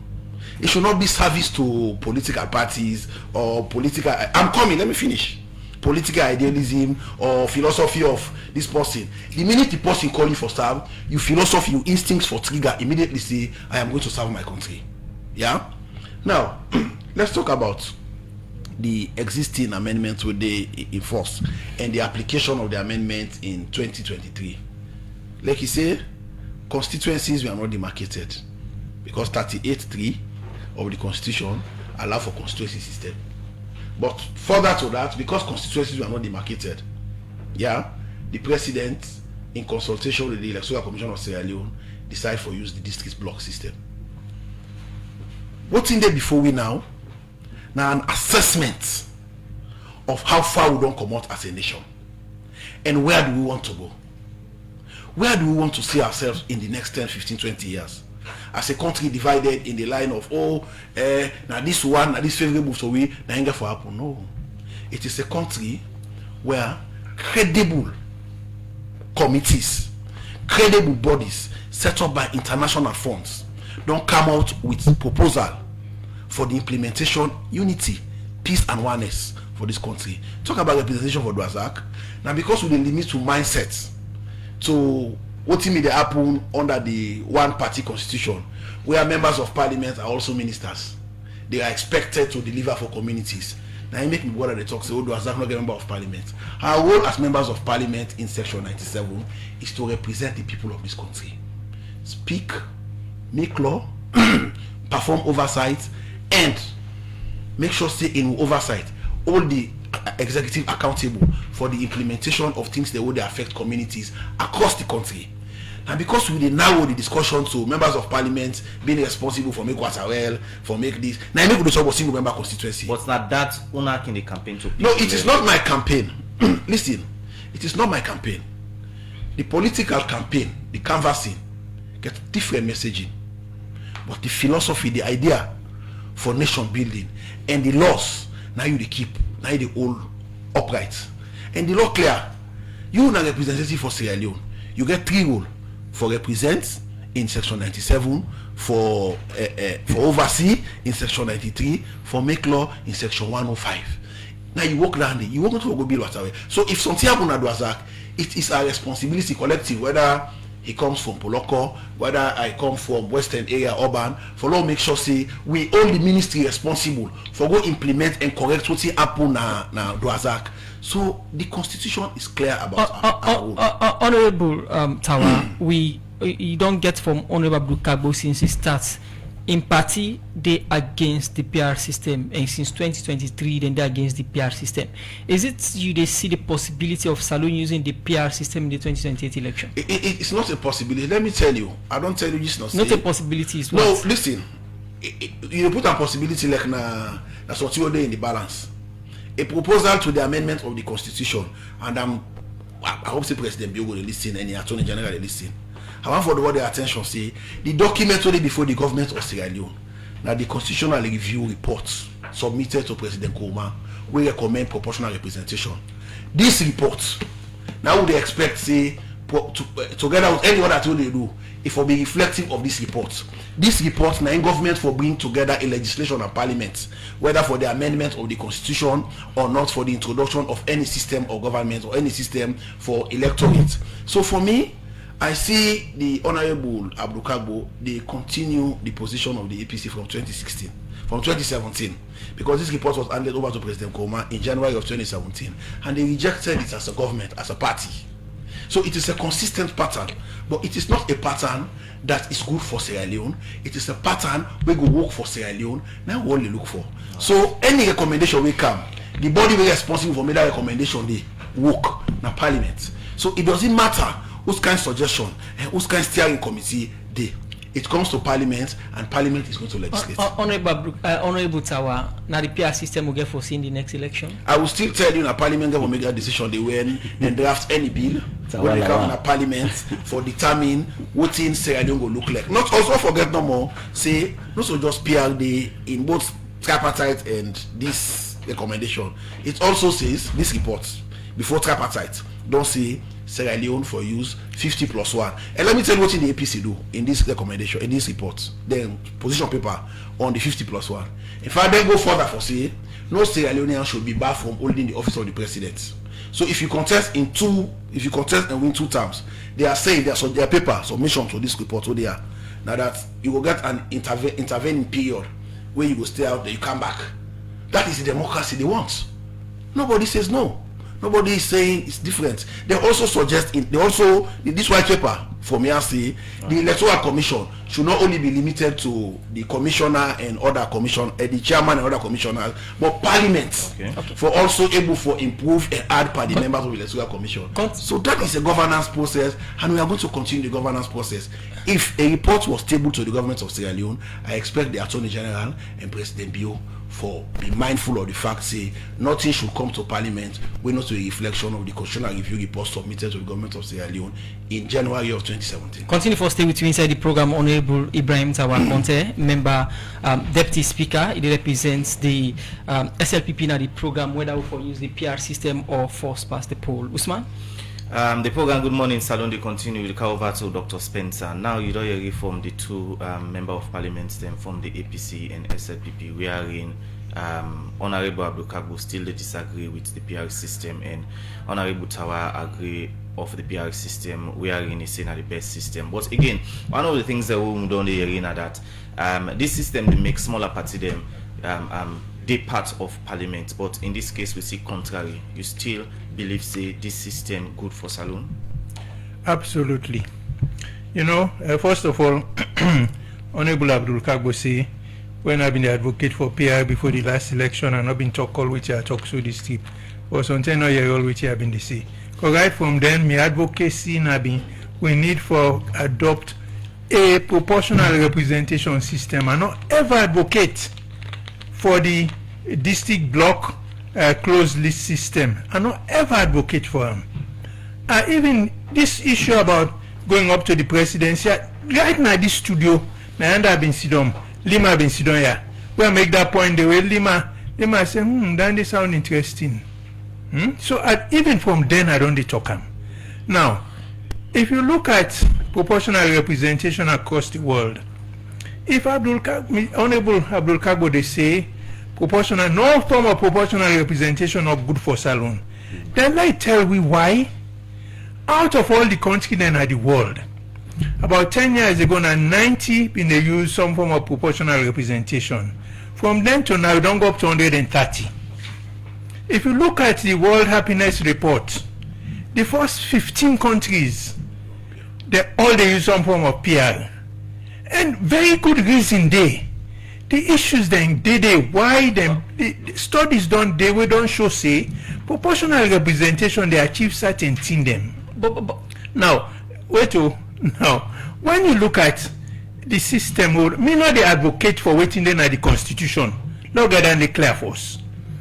It should not be service to political parties or political. I'm coming. Let me finish. Political idealism or philosophy of this person. The minute the person call you for serve, your philosophy, your instincts for trigger immediately say, I am going to serve my country. Yeah. Now, let's talk about the existing amendments with the enforce and the application of the amendment in 2023. Like you say, constituencies were not demarcated because 38.3 of the constitution allow for constituency system. But further to that, because constituencies were not demarcated, the president, in consultation with the Electoral Commission of Sierra Leone, decide for use the district block system. What's in there before we now an assessment of how far we don't come out as a nation, and where do we want to go? Where do we want to see ourselves in the next 10, 15, 20 years? As a country divided in the line of, now this one, now this favorable, so we, now for happen. No. It is a country where credible committees, credible bodies set up by international funds don't come out with proposal for the implementation, unity, peace and oneness for this country. Talk about representation for Dwazak. Now because we limit to mindsets, to what may happen under the one party constitution, where members of parliament are also ministers. They are expected to deliver for communities. Now you make me bother the talk, say, Dwazak not a member of parliament. Our role as members of parliament in section 97 is to represent the people of this country. Speak, make law, perform oversight, and make sure stay in oversight all the executive accountable for the implementation of things that would affect communities across the country. And because we narrow the discussion to members of parliament being responsible for make water well, for make this, now make the job of single member constituency. But not that una in the campaign to no, it is not my campaign. Listen, it is not my campaign. The political campaign, the canvassing, get different messaging. But the philosophy, the idea for nation building and the laws, now you they keep, now you they hold upright. And the law clear. You are representative for Sierra Leone. You get 3 roles for represent in section 97, for oversee in section 93, for make law in section 105. Now you walk down there, you walk to go build water. So if something happen at Dwazak, it is our responsibility collective, whether he comes from Poloko, whether I come from Western area, urban, for law make sure say we all the ministry responsible for go implement and correct what happen na Dwazak. So the constitution is clear about Honorable Tawa, you don't get from Honorable Abdul Kargbo since it starts. In party, they against the PR system, and since 2023, then they're against the PR system. Is it they see the possibility of Saloon using the PR system in the 2028 election? It's not a possibility. Let me tell you. I don't tell you this. Not a possibility. Is no, what? Listen. You put a possibility like that's what you're doing in the balance. A proposal to the amendment of the constitution, and I hope the President Bill will listen and the Attorney General will listen. I want for the word their attention say the document only before the government of Sierra Leone. Now the constitutional review report submitted to President Koma will recommend proportional representation. This report now they expect say together with any other thing they do, it will be reflective of this report. This report now in government for bringing together a legislation and parliament, whether for the amendment of the constitution or not, for the introduction of any system of government or any system for electorate. So for me, I see the Honorable Abdul Kargbo, they continue the position of the APC from 2017, because this report was handed over to President Koma in January of 2017, and they rejected it as a government, as a party. So it is a consistent pattern, but it is not a pattern that is good for Sierra Leone. It is a pattern we go work for Sierra Leone. Now we only look for. So any recommendation will come. The body will be responsible for that recommendation. They work na Parliament. So it doesn't matter whose kind of suggestion and whose kind of steering committee they. It comes to Parliament, and Parliament is going to legislate. Honorable Tawa, now the PR system will get foreseen the next election. I will still tell you that Parliament will make that decision. They when and draft any bill when they come to Parliament for determine what in Sierra Leone will look like. Not also forget no more. Say not so just PR day in both tripartite and this recommendation. It also says this report before tripartite don't say Sierra Leone for use 50+1. And let me tell you what the APC do in this recommendation, in this report, then position paper on the 50+1. If I then go further for say, no Sierra Leonean should be barred from holding the office of the president. So if you contest and win 2 terms, they are saying their paper submission to this report, so they are now that you will get an intervening period where you will stay out there, you come back. That is the democracy they want. Nobody says no. Nobody is saying it's different. They also suggest this white paper from here say the electoral commission should not only be limited to the commissioner and other the chairman and other commissioners, but parliament for also able for improve and add per the members of the electoral commission. So that is a governance process, and we are going to continue the governance process. If a report was tabled to the government of Sierra Leone, I expect the Attorney General and President Bio for be mindful of the fact say nothing should come to parliament when not a reflection of the constitutional review report submitted to the government of Sierra Leone in January of 2017. Continue for stay with you inside the program. Honorable Ibrahim Tawa Conte, member, deputy speaker. It represents the SLPP now the program, whether we for use the PR system or force past the poll. Usman? The program, good morning, Salon. They continue. We'll come over to Dr. Spencer. Now, you don't hear from the two member of parliament, them from the APC and SLPP. We are in Honorable Abdul Kargbo still they disagree with the PR system, and Honorable Tawa agree of the PR system. We are in a saying the best system. But again, one of the things that we don't hear in that this system they make smaller party them they part of parliament, but in this case we see contrary. You still believe say this system good for Salon? Absolutely. You know, first of all, Honorable Abdul Kargbo say when I've been the advocate for PR before the last election and I've been talk all which I talk so this trip was on 10 year old which I've been the say. Because right from then my advocacy we need for adopt a proportional representation system and not ever advocate for the district block closed list system. I not ever advocate for them. Even this issue about going up to the presidency, right now this studio, I've been sit down, Lima been sit down here. Where I make that point, the way Lima say, that they sound interesting. So even from then I don't talk them. Now, if you look at proportional representation across the world, if Honorable Abdul Kargbo they say proportional, no form of proportional representation not good for Salon, then I tell we why. Out of all the countries in the world, about 10 years ago now 90 been they use some form of proportional representation. From then to now don't go up to 130. If you look at the World Happiness Report, the first 15 countries they use some form of PR. And very good reason they. The issues then why them the studies done they we don't show say proportional representation they achieve certain thing them. Now when you look at the system, me not the advocate for waiting then at the constitution, longer than the clear force.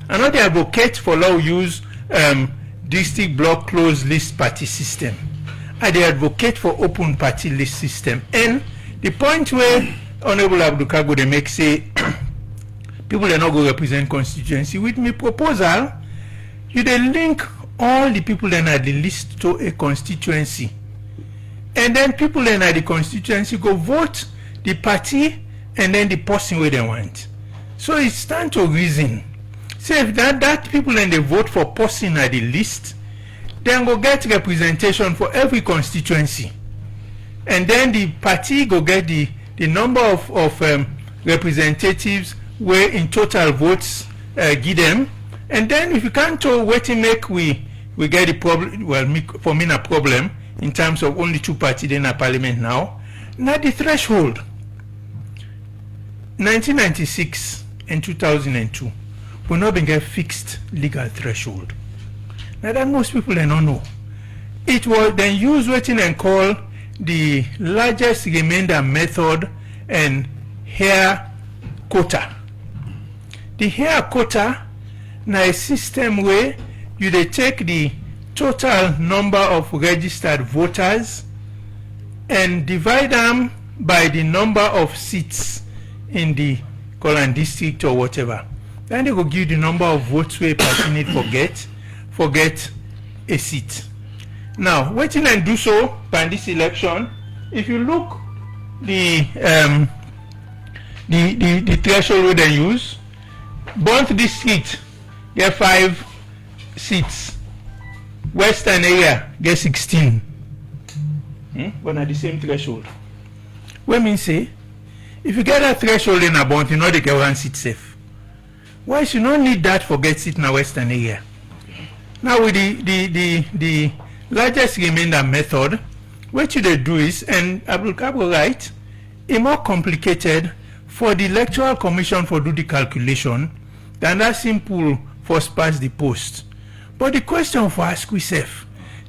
I not the advocate for law use district block closed list party system. I the advocate for open party list system. And the point where Honorable Abdul Kargbo they make say people are not going to represent constituency with me proposal, you they link all the people that are the list to a constituency. And then people that are the constituency go vote the party and then the person where they want. So it's time to reason. Say if that people and they vote for person at the list, then go get representation for every constituency. And then the party go get the number of representatives where in total votes give them. And then if you can't wait to make we get the problem, well, for me a problem in terms of only two parties in a parliament now. Now the threshold, 1996 and 2002, we not been get fixed legal threshold. Now that most people they don't know. It was then used waiting and call the largest remainder method and hair quota. The hair quota now a system where you they take the total number of registered voters and divide them by the number of seats in the Kolan district or whatever. Then they will give the number of votes where a party need forget a seat. Now, waiting and do so by this election, if you look the threshold they use, Bont district get 5 seats, Western area get 16. But at the same threshold. What means say, if you get that threshold in a Bont, you know they get 1 seat safe. Why you not need that for get seat in a Western area? Now with the largest remainder method, what you they do is, and Abdul Kargbo right, it's more complicated for the electoral commission for do the calculation than that simple first past the post. But the question for ask yourself,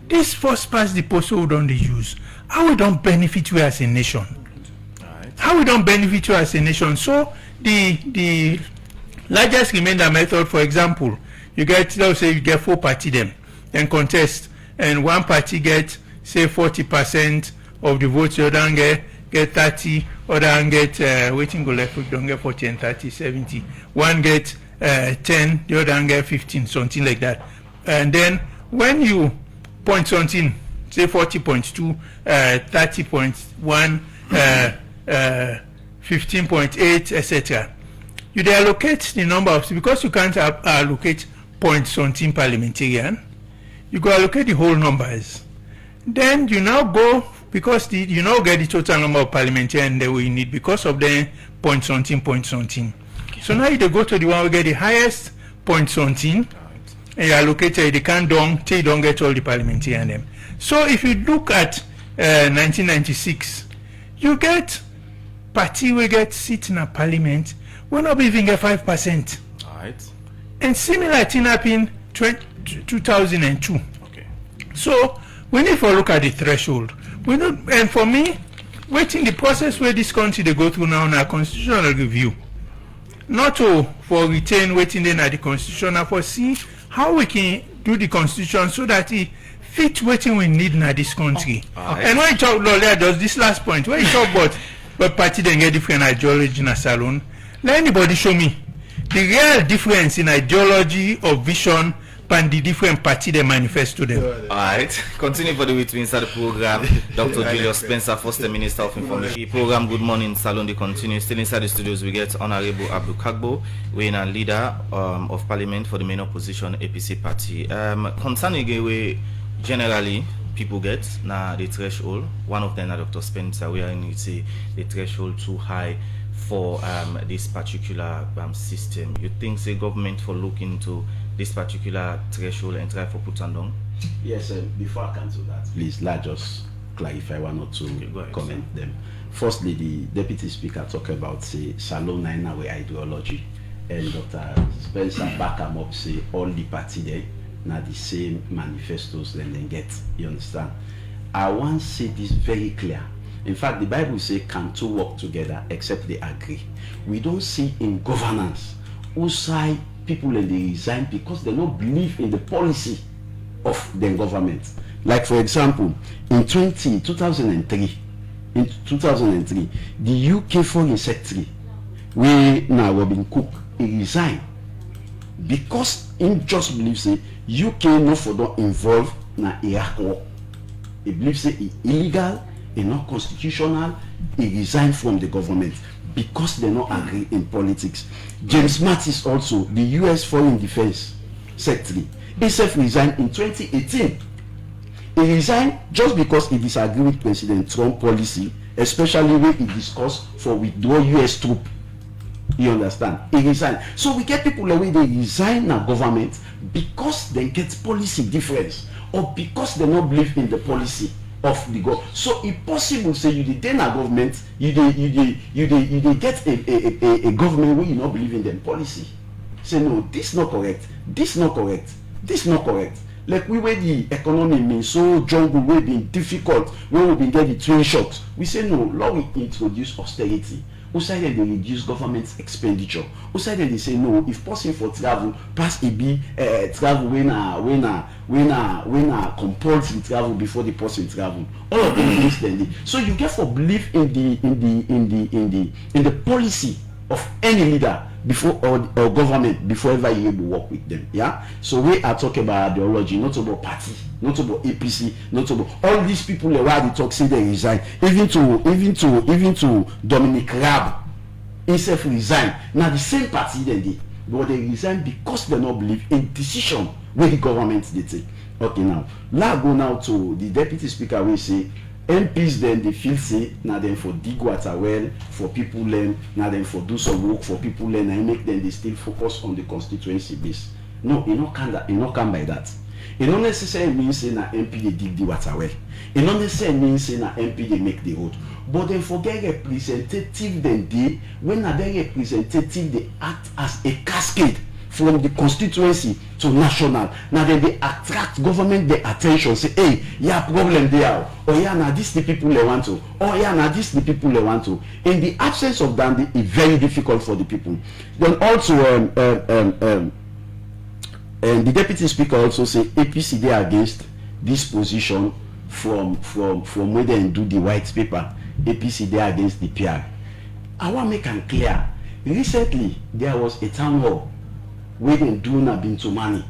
this first past the post we don't use, how we don't benefit you as a nation? Right. How we don't benefit you as a nation? So the largest remainder method, for example, you get, let's say you get 4 party them and contest, and one party get say 40% of the votes, the other get 30, other get waiting go left, don't get 40 and 30, 70. One get 10, the other get 15, something like that. And then when you point something, say 40.2, 30.1, 15.8, etc. You allocate the number of, because you can't allocate point something parliamentarian, you go allocate the whole numbers. Then you now go, because you now get the total number of parliamentarians that we need because of the point something. So now you go to the one who get the highest point something, and you allocate it, they can't till you don't get all the parliamentarians them. So if you look at 1996, you get party we get seat in a parliament, we're not even get 5%. Alright. And similar thing happened 2002. Okay. So we need to look at the threshold. We know, and for me, waiting the process where this country they go through now in a constitutional review, not to for retain waiting then at the constitution, and for see how we can do the constitution so that it fit waiting we need in this country. And when you talk about does this last point, when you talk about but party then get different ideology in a salon, let anybody show me the real difference in ideology or vision and the different party they manifest to them. Alright, continue for the way to inside the program. Dr. Julius Spencer, First Minister of Information. The program Good Morning Salon, they continue. Still inside the studios, we get Hon Abdul Kargbo, we are leader of Parliament for the main opposition APC party. Concerning the way generally people get now the threshold, one of them, Dr. Spencer, we are in say the threshold too high for this particular system. You think the government for look into this particular threshold and try for put on down? Yes, before I come to that, please let us clarify one or two comment them. Firstly, the Deputy Speaker talked about say Salon 9 way ideology, and Dr. Spencer back him up say all the party there now the same manifestos then they get. You understand? I want to say this very clear. In fact, the Bible says can two work together except they agree. We don't see in governance who side people and they resign because they don't believe in the policy of the government. Like for example, in 2003, the UK Foreign Secretary, where now Robin Cook, he resigned because he just believes say UK no for don't involve na Iraq war. He believes say it's illegal, it's not constitutional. He resigned from the government because they don't agree in politics. James Mattis also, the US Foreign Defense Secretary, he self-resigned in 2018. He resigned just because he disagreed with President Trump's policy, especially when he discussed for withdraw US troops. You understand? He resigned. So we get people away, they resign our government because they get policy difference or because they don't believe in the policy of the government. So it's possible say you did a government, you get a government where you not believe in them policy. Say no, this not correct, this not correct, this not correct. Like we were the economy mean so jungle way been difficult, when we been get the twin shocks. We say no, Lord we introduce austerity. Who say that they reduce government expenditure? Who say that they say no, if possible for travel, pass a be travel when compulsory travel before the person travel. All of them instantly. So you get for believe in the policy of any leader before or government before ever you able to work with them. Yeah. So we are talking about ideology, not about party, not about APC, not about all these people who are the talk say they resign. Even to Dominic Raab, himself resign. Now the same party they did, but they resign because they don't believe in decision where the government they take. Okay, now let's go now to the Deputy Speaker. We say MPs then they feel say now then for dig water well for people learn, now then for do some work for people learn and make them they still focus on the constituency base. No, it not come by that. It don't necessarily mean say na MP they dig the water well. It don't necessarily mean say na MP they make the road. But then forget representative then they when na their representative they act as a cascade from the constituency to national. Now then they attract government their attention, say, hey, yeah, problem there, or yeah, now this the people they want to, or yeah, now this the people they want to. In the absence of that, it's very difficult for the people. Then also, and the deputy speaker also say APC they are against this position from where they do the white paper. APC they are against the PR. I want to make it clear. Recently, there was a town hall where they do not been to money.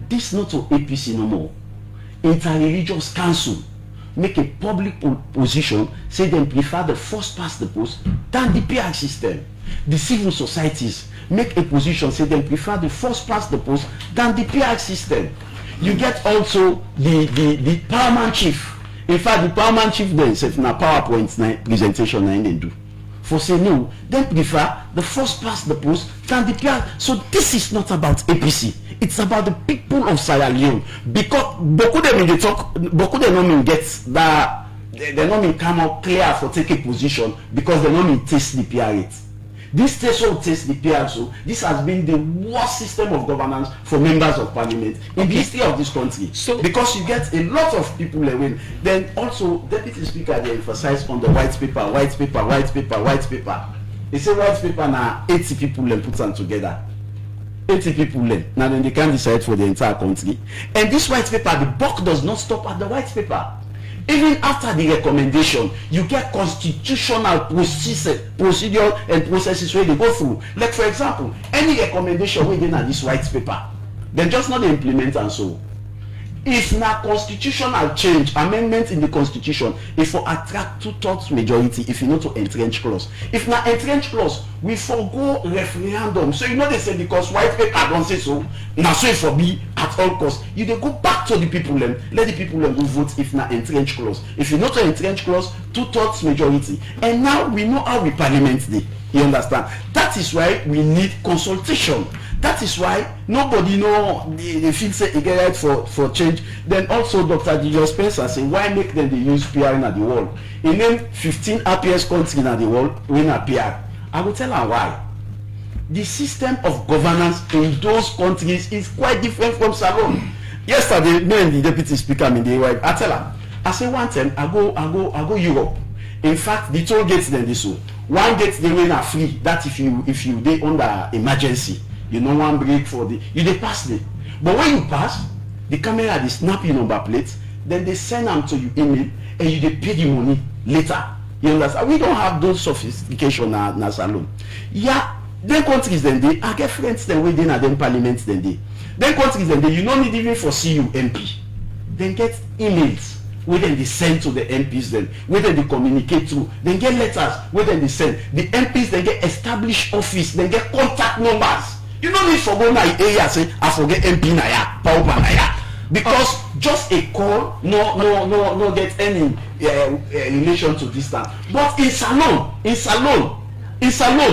This not to APC no more. Inter-religious council make a public position, say they prefer the first past the post than the PR system. The civil societies make a position, say they prefer the first past the post than the PR system. You get also the paramount chief. In fact, the paramount chief then said na PowerPoint presentation and they do. For say no, they prefer the first past the post than the PR. So this is not about APC. It's about the people of Sierra Leone. Because beaucoup de they talk, beaucoup de non get that they don't come out clear for taking position because they don't taste the PR rate. This threshold taste the PR, so this has been the worst system of governance for members of parliament in the history of this country. So because you get a lot of people win. Then also deputy speaker they emphasize on the white paper. They say white paper now 80 people then put them together. 80 people then. Now then they can decide for the entire country. And this white paper, the buck does not stop at the white paper. Even after the recommendation, you get constitutional procedure and processes where they go through. Like for example, any recommendation within this white paper, then just not implement and so. If na constitutional change, amendment in the constitution, if for attract 2/3 majority, if you know to entrench clause. If na entrench clause, we forgo referendum. So you know they say because white paper don't say so, now so it for be at all costs. You they go back to the people and let the people go vote if na entrench clause. If you know to entrench clause, 2/3 majority. And now we know how we parliament dey. You understand? That is why we need consultation. That is why nobody know they feel say it get right for change. Then also Dr. Julius Spencer say why make them they use PR in the world? He named 15 happiest countries in the world when a PR. I will tell her why. The system of governance in those countries is quite different from Salon. Yesterday, me and the deputy speaker in the wife, I tell her, I say one time I go Europe. In fact, the toll gates then this one gate they win are free. That if you they under emergency. You know one break for the you they pass it. But when you pass, the camera they snap your number plates, then they send them to your email and you they pay the money later. You understand? We don't have those sophistication na salon. Yeah, then countries then they I get friends then within at them parliaments then they. Then countries then they you don't need even for CU MP. Then get emails where then they send to the MPs then, where then they communicate to, then get letters where then they send. The MPs then get established office, then get contact numbers. You don't need for go na area say I forget MP na ya, power na ya. Because just a call no get any relation to distance. But in salon,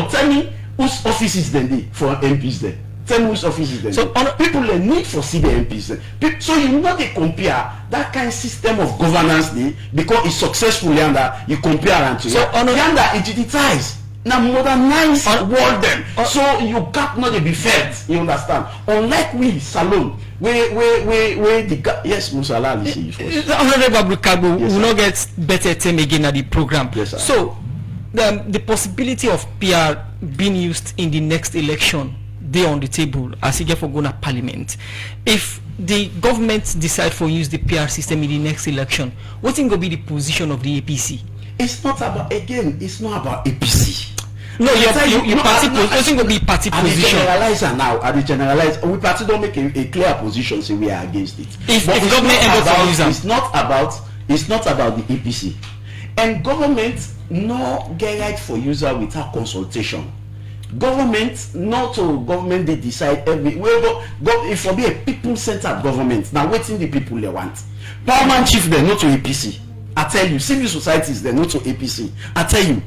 tell me whose offices then they for MPs then. Tell me whose offices then. So people need for see the MPs then. So you know they compare that kind of system of governance there because it's successful yanda you compare and to so yanda it digitize. Now modernize world them so you can't not be fed. You understand? Unlike we salon where the yes Musala Honorable Abdul Kargbo will not get better term again at the program. Yes, sir. So the possibility of PR being used in the next election they on the table as you get for going to parliament. If the government decide for use the PR system in the next election, what is going to be the position of the APC? It's not about it's not about APC. No, your party position will be party position. At the generalize, we party don't make a clear position, say we are against it. If government ever use them, it's not about the APC, and government no get right for user without consultation. Government they decide every if for be a people-centered government. Now waiting the people they want. Paramount chief they not to APC. I tell you, civil societies, they're not to APC. I tell you.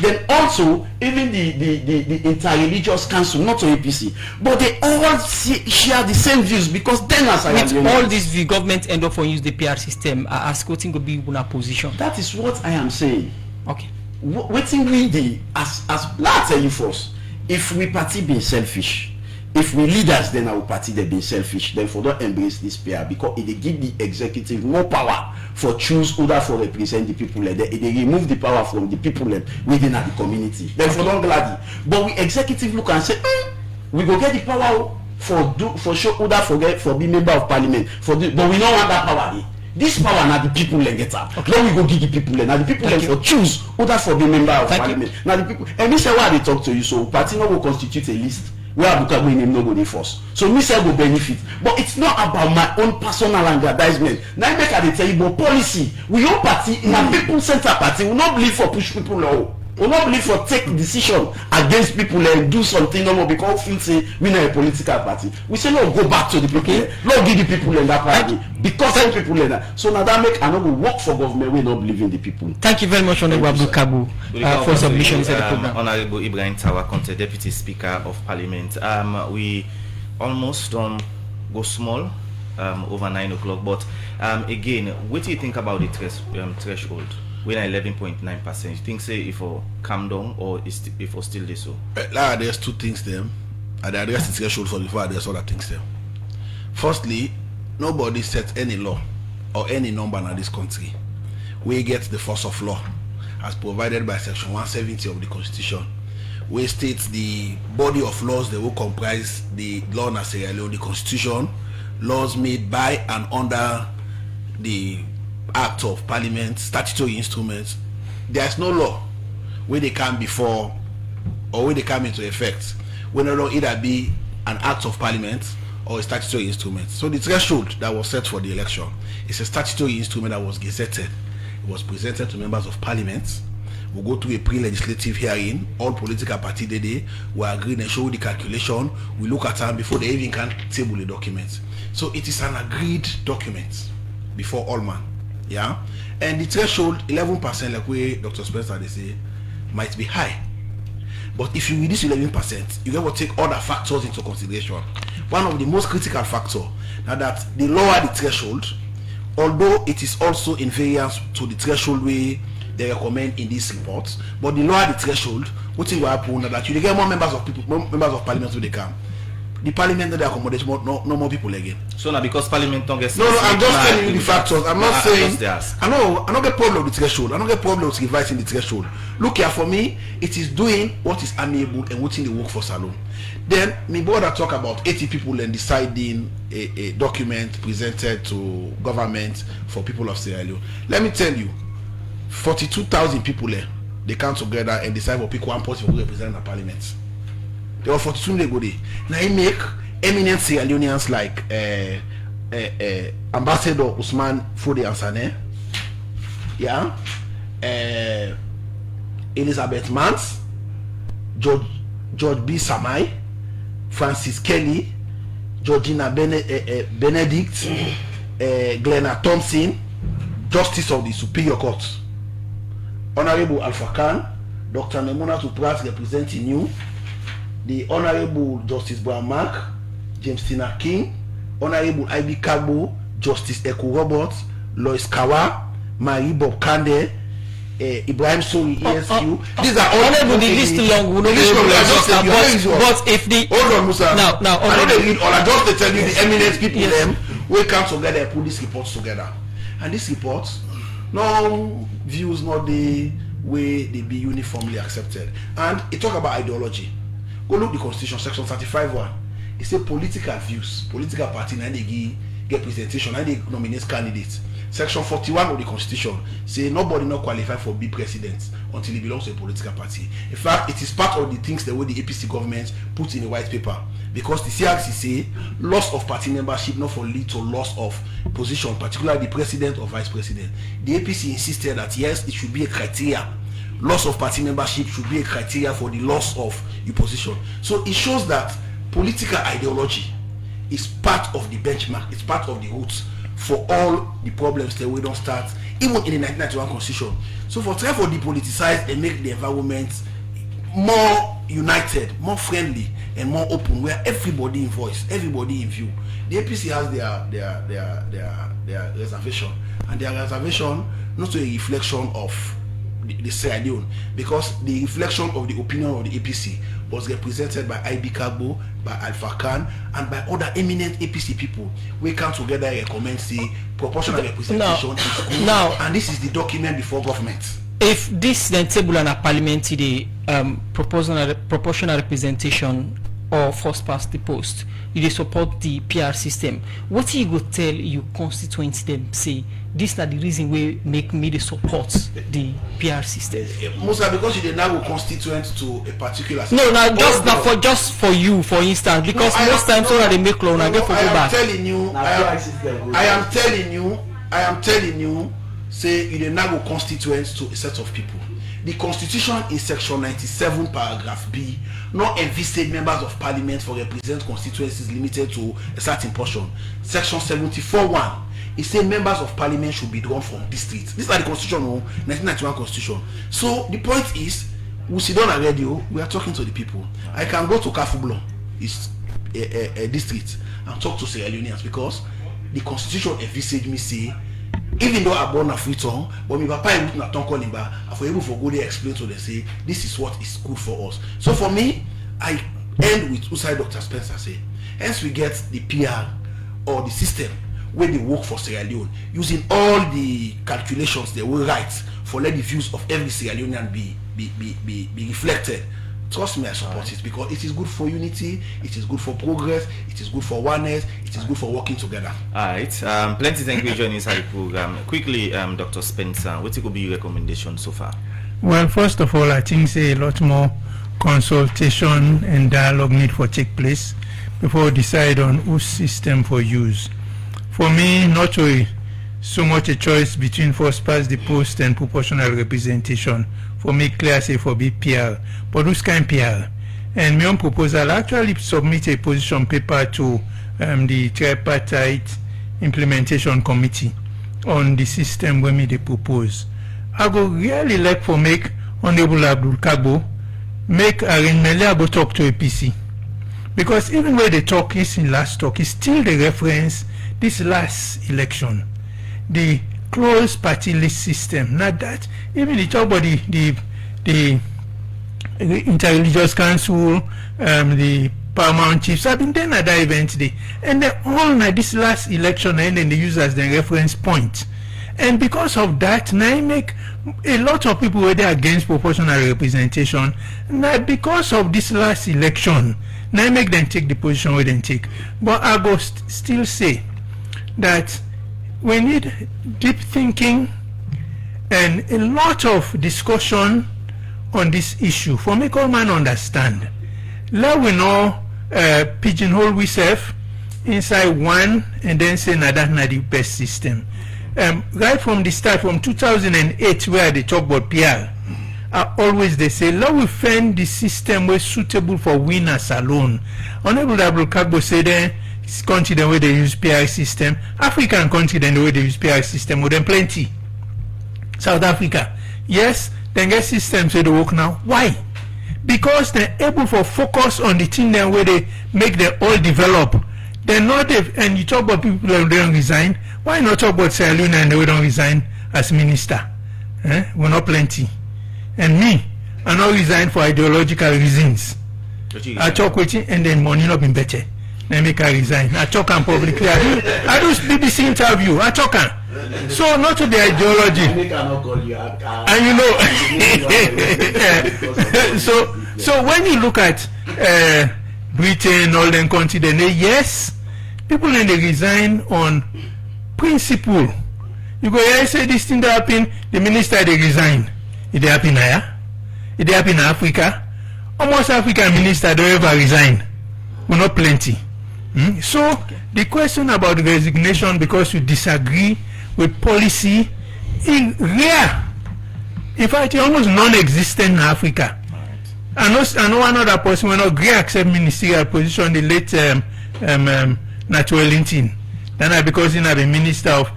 Then also, even the interreligious council, not to APC, but they all share the same views because then as I with all this, the government end up for use the PR system as quoting will be in a position. That is what I am saying. Okay. Waiting with the as let's tell you first. If we party being selfish, if we leaders then our party they being selfish, then for don't embrace this PR because it they give the executive more power for choose who that for represent the people they remove the power from the people within the community. Then for don't glad. But we executive look and say, we go get the power for show who that for be member of parliament but we don't want that power. This power now the people get up. Okay. Then we go give the people now the people for choose who that for be member of parliament. Now the people and me say why they talk to you so party no will constitute a list where Abdul Kargbo name no go dey force. So me say go benefit. But it's not about my own personal aggrandizement. Now make I tell you but policy. We all party in a people center party. We not believe for push people now. We not believe for take decision against people and do something no more because we feel say we not a political party. We say no go back to the people. No give the people in that party because some people in that. So now that make I not go work for government. We not believe in the people. Thank you very much, Hon Abdul Kargbo, for submissions to the program. Honorable Hon Tawa, Conte, Deputy Speaker of Parliament. We almost go small over 9 o'clock, but again, what do you think about the threshold? When 11.9%, you think say if I calm down or if I still this so? There's two things there. I address the threshold for before I address other things there. Firstly, nobody sets any law or any number in this country. We get the force of law as provided by section 170 of the Constitution. We state the body of laws that will comprise the law in Sierra Leone, the Constitution, laws made by and under the Act of Parliament, statutory instruments. There is no law where they come before or where they come into effect when a law either be an Act of Parliament or a statutory instrument. So the threshold that was set for the election is a statutory instrument that was gazetted. It was presented to members of Parliament. We'll go through a pre-legislative hearing. All political parties today will agree and show the calculation. We look at them before they even can table the document. So it is an agreed document before all man. Yeah, and the threshold 11%, like we Dr. Spencer they say, might be high. But if you reduce 11%, you got to take other factors into consideration. One of the most critical factors now that the lower the threshold, although it is also in variance to the threshold way they recommend in this report, but the lower the threshold, what will happen that you get more members of parliament who they come. The parliament they accommodate no more people again. So now because parliament don't get no, I'm just telling you the factors. I'm not saying I don't get problem with the threshold. I don't get problem with revising the threshold. Look here, for me, it is doing what is amiable and what's in the workforce alone. Then me bother talk about 80 people and deciding a document presented to government for people of Sierra Leone. Let me tell you, 42,000 people there, they come together and decide for pick one person who represent the parliament. There were 42 they go there. Now he make eminent Sierra Leoneans like Ambassador Usman Fode Ansane, yeah, Elizabeth Mance, George B. Samai, Francis Kelly, Georgina Benedict, Glenna Thompson, Justice of the Superior Court, Honorable Alpha Khan, Dr. Nemona Tupras representing you, the Honorable Justice Brown Mark, James Tina King, Honorable I.B. Kargbo, Justice Eku Roberts, Lois Kawa, Marie Bob Kande, Ibrahim Sori, ESQ. These are all the list long. But if the hold on, Musa. Now, I don't read all. I just tell you the eminent people them we come together and put these reports together, and these reports, no views, not the way they be uniformly accepted, and it talk about ideology. Go look the Constitution, section 35(1). It say political views, political party, and they get presentation, and they nominate candidates. Section 41 of the Constitution say nobody not qualified for be president until he belongs to a political party. In fact, it is part of the things the way the APC government put in a white paper, because the CRC say loss of party membership not for lead to loss of position, particularly the president or vice president. The APC insisted that yes, it should be a criteria. Loss of party membership should be a criteria for the loss of your position. So it shows that political ideology is part of the benchmark, it's part of the roots for all the problems that we don't start, even in the 1991 constitution. So for try for depoliticize and make the environment more united, more friendly, and more open, where everybody in voice, everybody in view. The APC has their reservation, and their reservation not a reflection of the Sierra Leone, because the reflection of the opinion of the APC was represented by IB Kargbo, by Alpha Khan, and by other eminent APC people. We come together and recommend the proportional representation is good, and this is the document before government. If this then table and a parliamentary proportional representation or first past the post, you support the PR system, what you go tell your constituents them say this are the reason we make me the support the PR system? Mostly because you did not go constituent to a particular system. No, just for you, for instance, because most times when they make law, I get for go back. I am telling you, say you did not go constituent to a set of people. The Constitution in Section 97, Paragraph B, not envisage members of Parliament for represent constituencies limited to a certain portion. Section 74(1), it says members of Parliament should be drawn from districts. This is like the Constitution, 1991 Constitution. So the point is, we sit on a radio, we are talking to the people. I can go to Kafublo, it's a district, and talk to Sierra Leoneans, because the Constitution envisage me say, even though I born a free tongue, but my papa is not tongue calling back, I for able for go there explain to them, say this is what is good for us. So for me, I end with Usai Dr. Spencer say, hence we get the PR or the system where they work for Sierra Leone, using all the calculations they will write for let the views of every Sierra Leonean be reflected. Trust me, I support it, because it is good for unity, it is good for progress, it is good for oneness, it is good for working together. Alright, plenty thank you for joining inside the program. Quickly, Dr. Spencer, what could be your recommendation so far? Well, first of all, I think say a lot more consultation and dialogue need for take place before we decide on whose system for use. For me, not so much a choice between first past the post and proportional representation. For me, clear say for be PR, but who's kind PR? And my own proposal actually submit a position paper to the tripartite implementation committee on the system when me they propose. I go really like for make Hon Abdul Kargbo make arrangement. I go talk to APC, because even when they talk is in last talk, is still the reference this last election, the closed party list system. Not that even the talk about the interreligious council, the paramount chiefs have been there at that event today, and they all na this last election and then they use as the reference point. And because of that, now I make a lot of people were there against proportional representation. Now because of this last election, now I make them take the position where they take. But I go still say that we need deep thinking and a lot of discussion on this issue for make all man understand. Let we know pigeonhole we serve inside one and then say na that na the best system. Right from the start, from 2008, where they talk about PR, always they say let we find the system where suitable for winners alone. Hon Abdul Kargbo say then country the way they use PR system, African country then the way they use PR system, with them plenty. South Africa, yes, then get systems where they work now. Why? Because they're able to focus on the thing then where they make them all develop. They're not, and you talk about people that don't resign. Why not talk about Sierra Leone and they don't resign as minister? We're not plenty. And me, I not resign for ideological reasons. I talk with you and then money not been better. Then make I resign. I talk on publicly. I do BBC interview. I talk on. So not to the ideology. And you know, so when you look at Britain, all them country, then yes, people then they resign on principle. You go here say this thing that happen, the minister they resign. It happen here. It happen in Africa. Almost African minister don't ever resign. We're not plenty. So the question about resignation because you disagree with policy is rare. In fact, it's almost non-existent in Africa. I know one other person will not agree accept ministerial position the late Nat Wellington. Then because you know the Minister of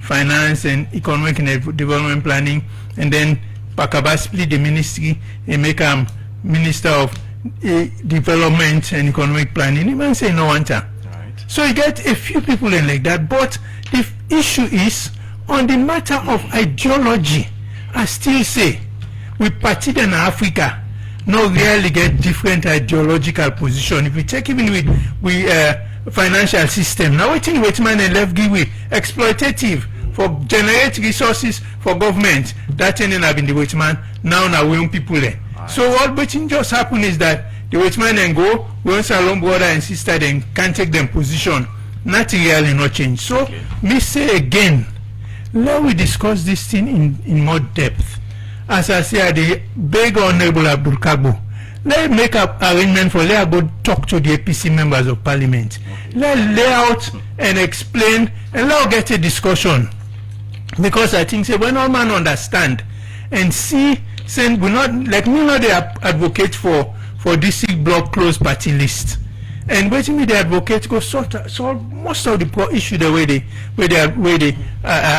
Finance and Economic and Development Planning, and then Pakaba split the ministry and make Minister of Development and Economic Planning. You might say no one time. Right. So you get a few people in like that, but the issue is on the matter of ideology. I still say we party in Africa no really get different ideological position. If we take even with financial system, now waiting man and left give we exploitative for generate resources for government. That ending up in the waitman now we own people there. Right. So what waiting just happen is that the waitman and go, once alone brother and sister then can't take them position. Nothing really not change. So me say again, let we discuss this thing in more depth. As I say, the beg Honorable Abdul Kargbo, let's make up arrangement for let go talk to the APC members of parliament. Let's lay out and explain and let's get a discussion. Because I think say when all man understand and see, say we not like me not they advocate for district block closed party list. And waiting me the advocate go solve most of the issue the way they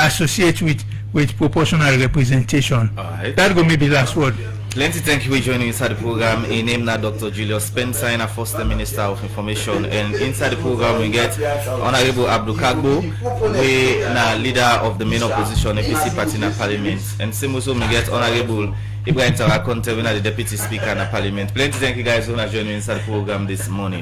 associate with proportional representation. Right. That go maybe last word. Plenty thank you for joining inside the program. In name now Dr. Julius Spencer, and a First Minister of Information. And inside the program we get Honorable Abdul Kargbo, we na leader of the main opposition APC party in Parliament. And same also we get Honorable Ibrahim Tawa, the Deputy Speaker in Parliament. Plenty thank you guys for joining inside the program this morning.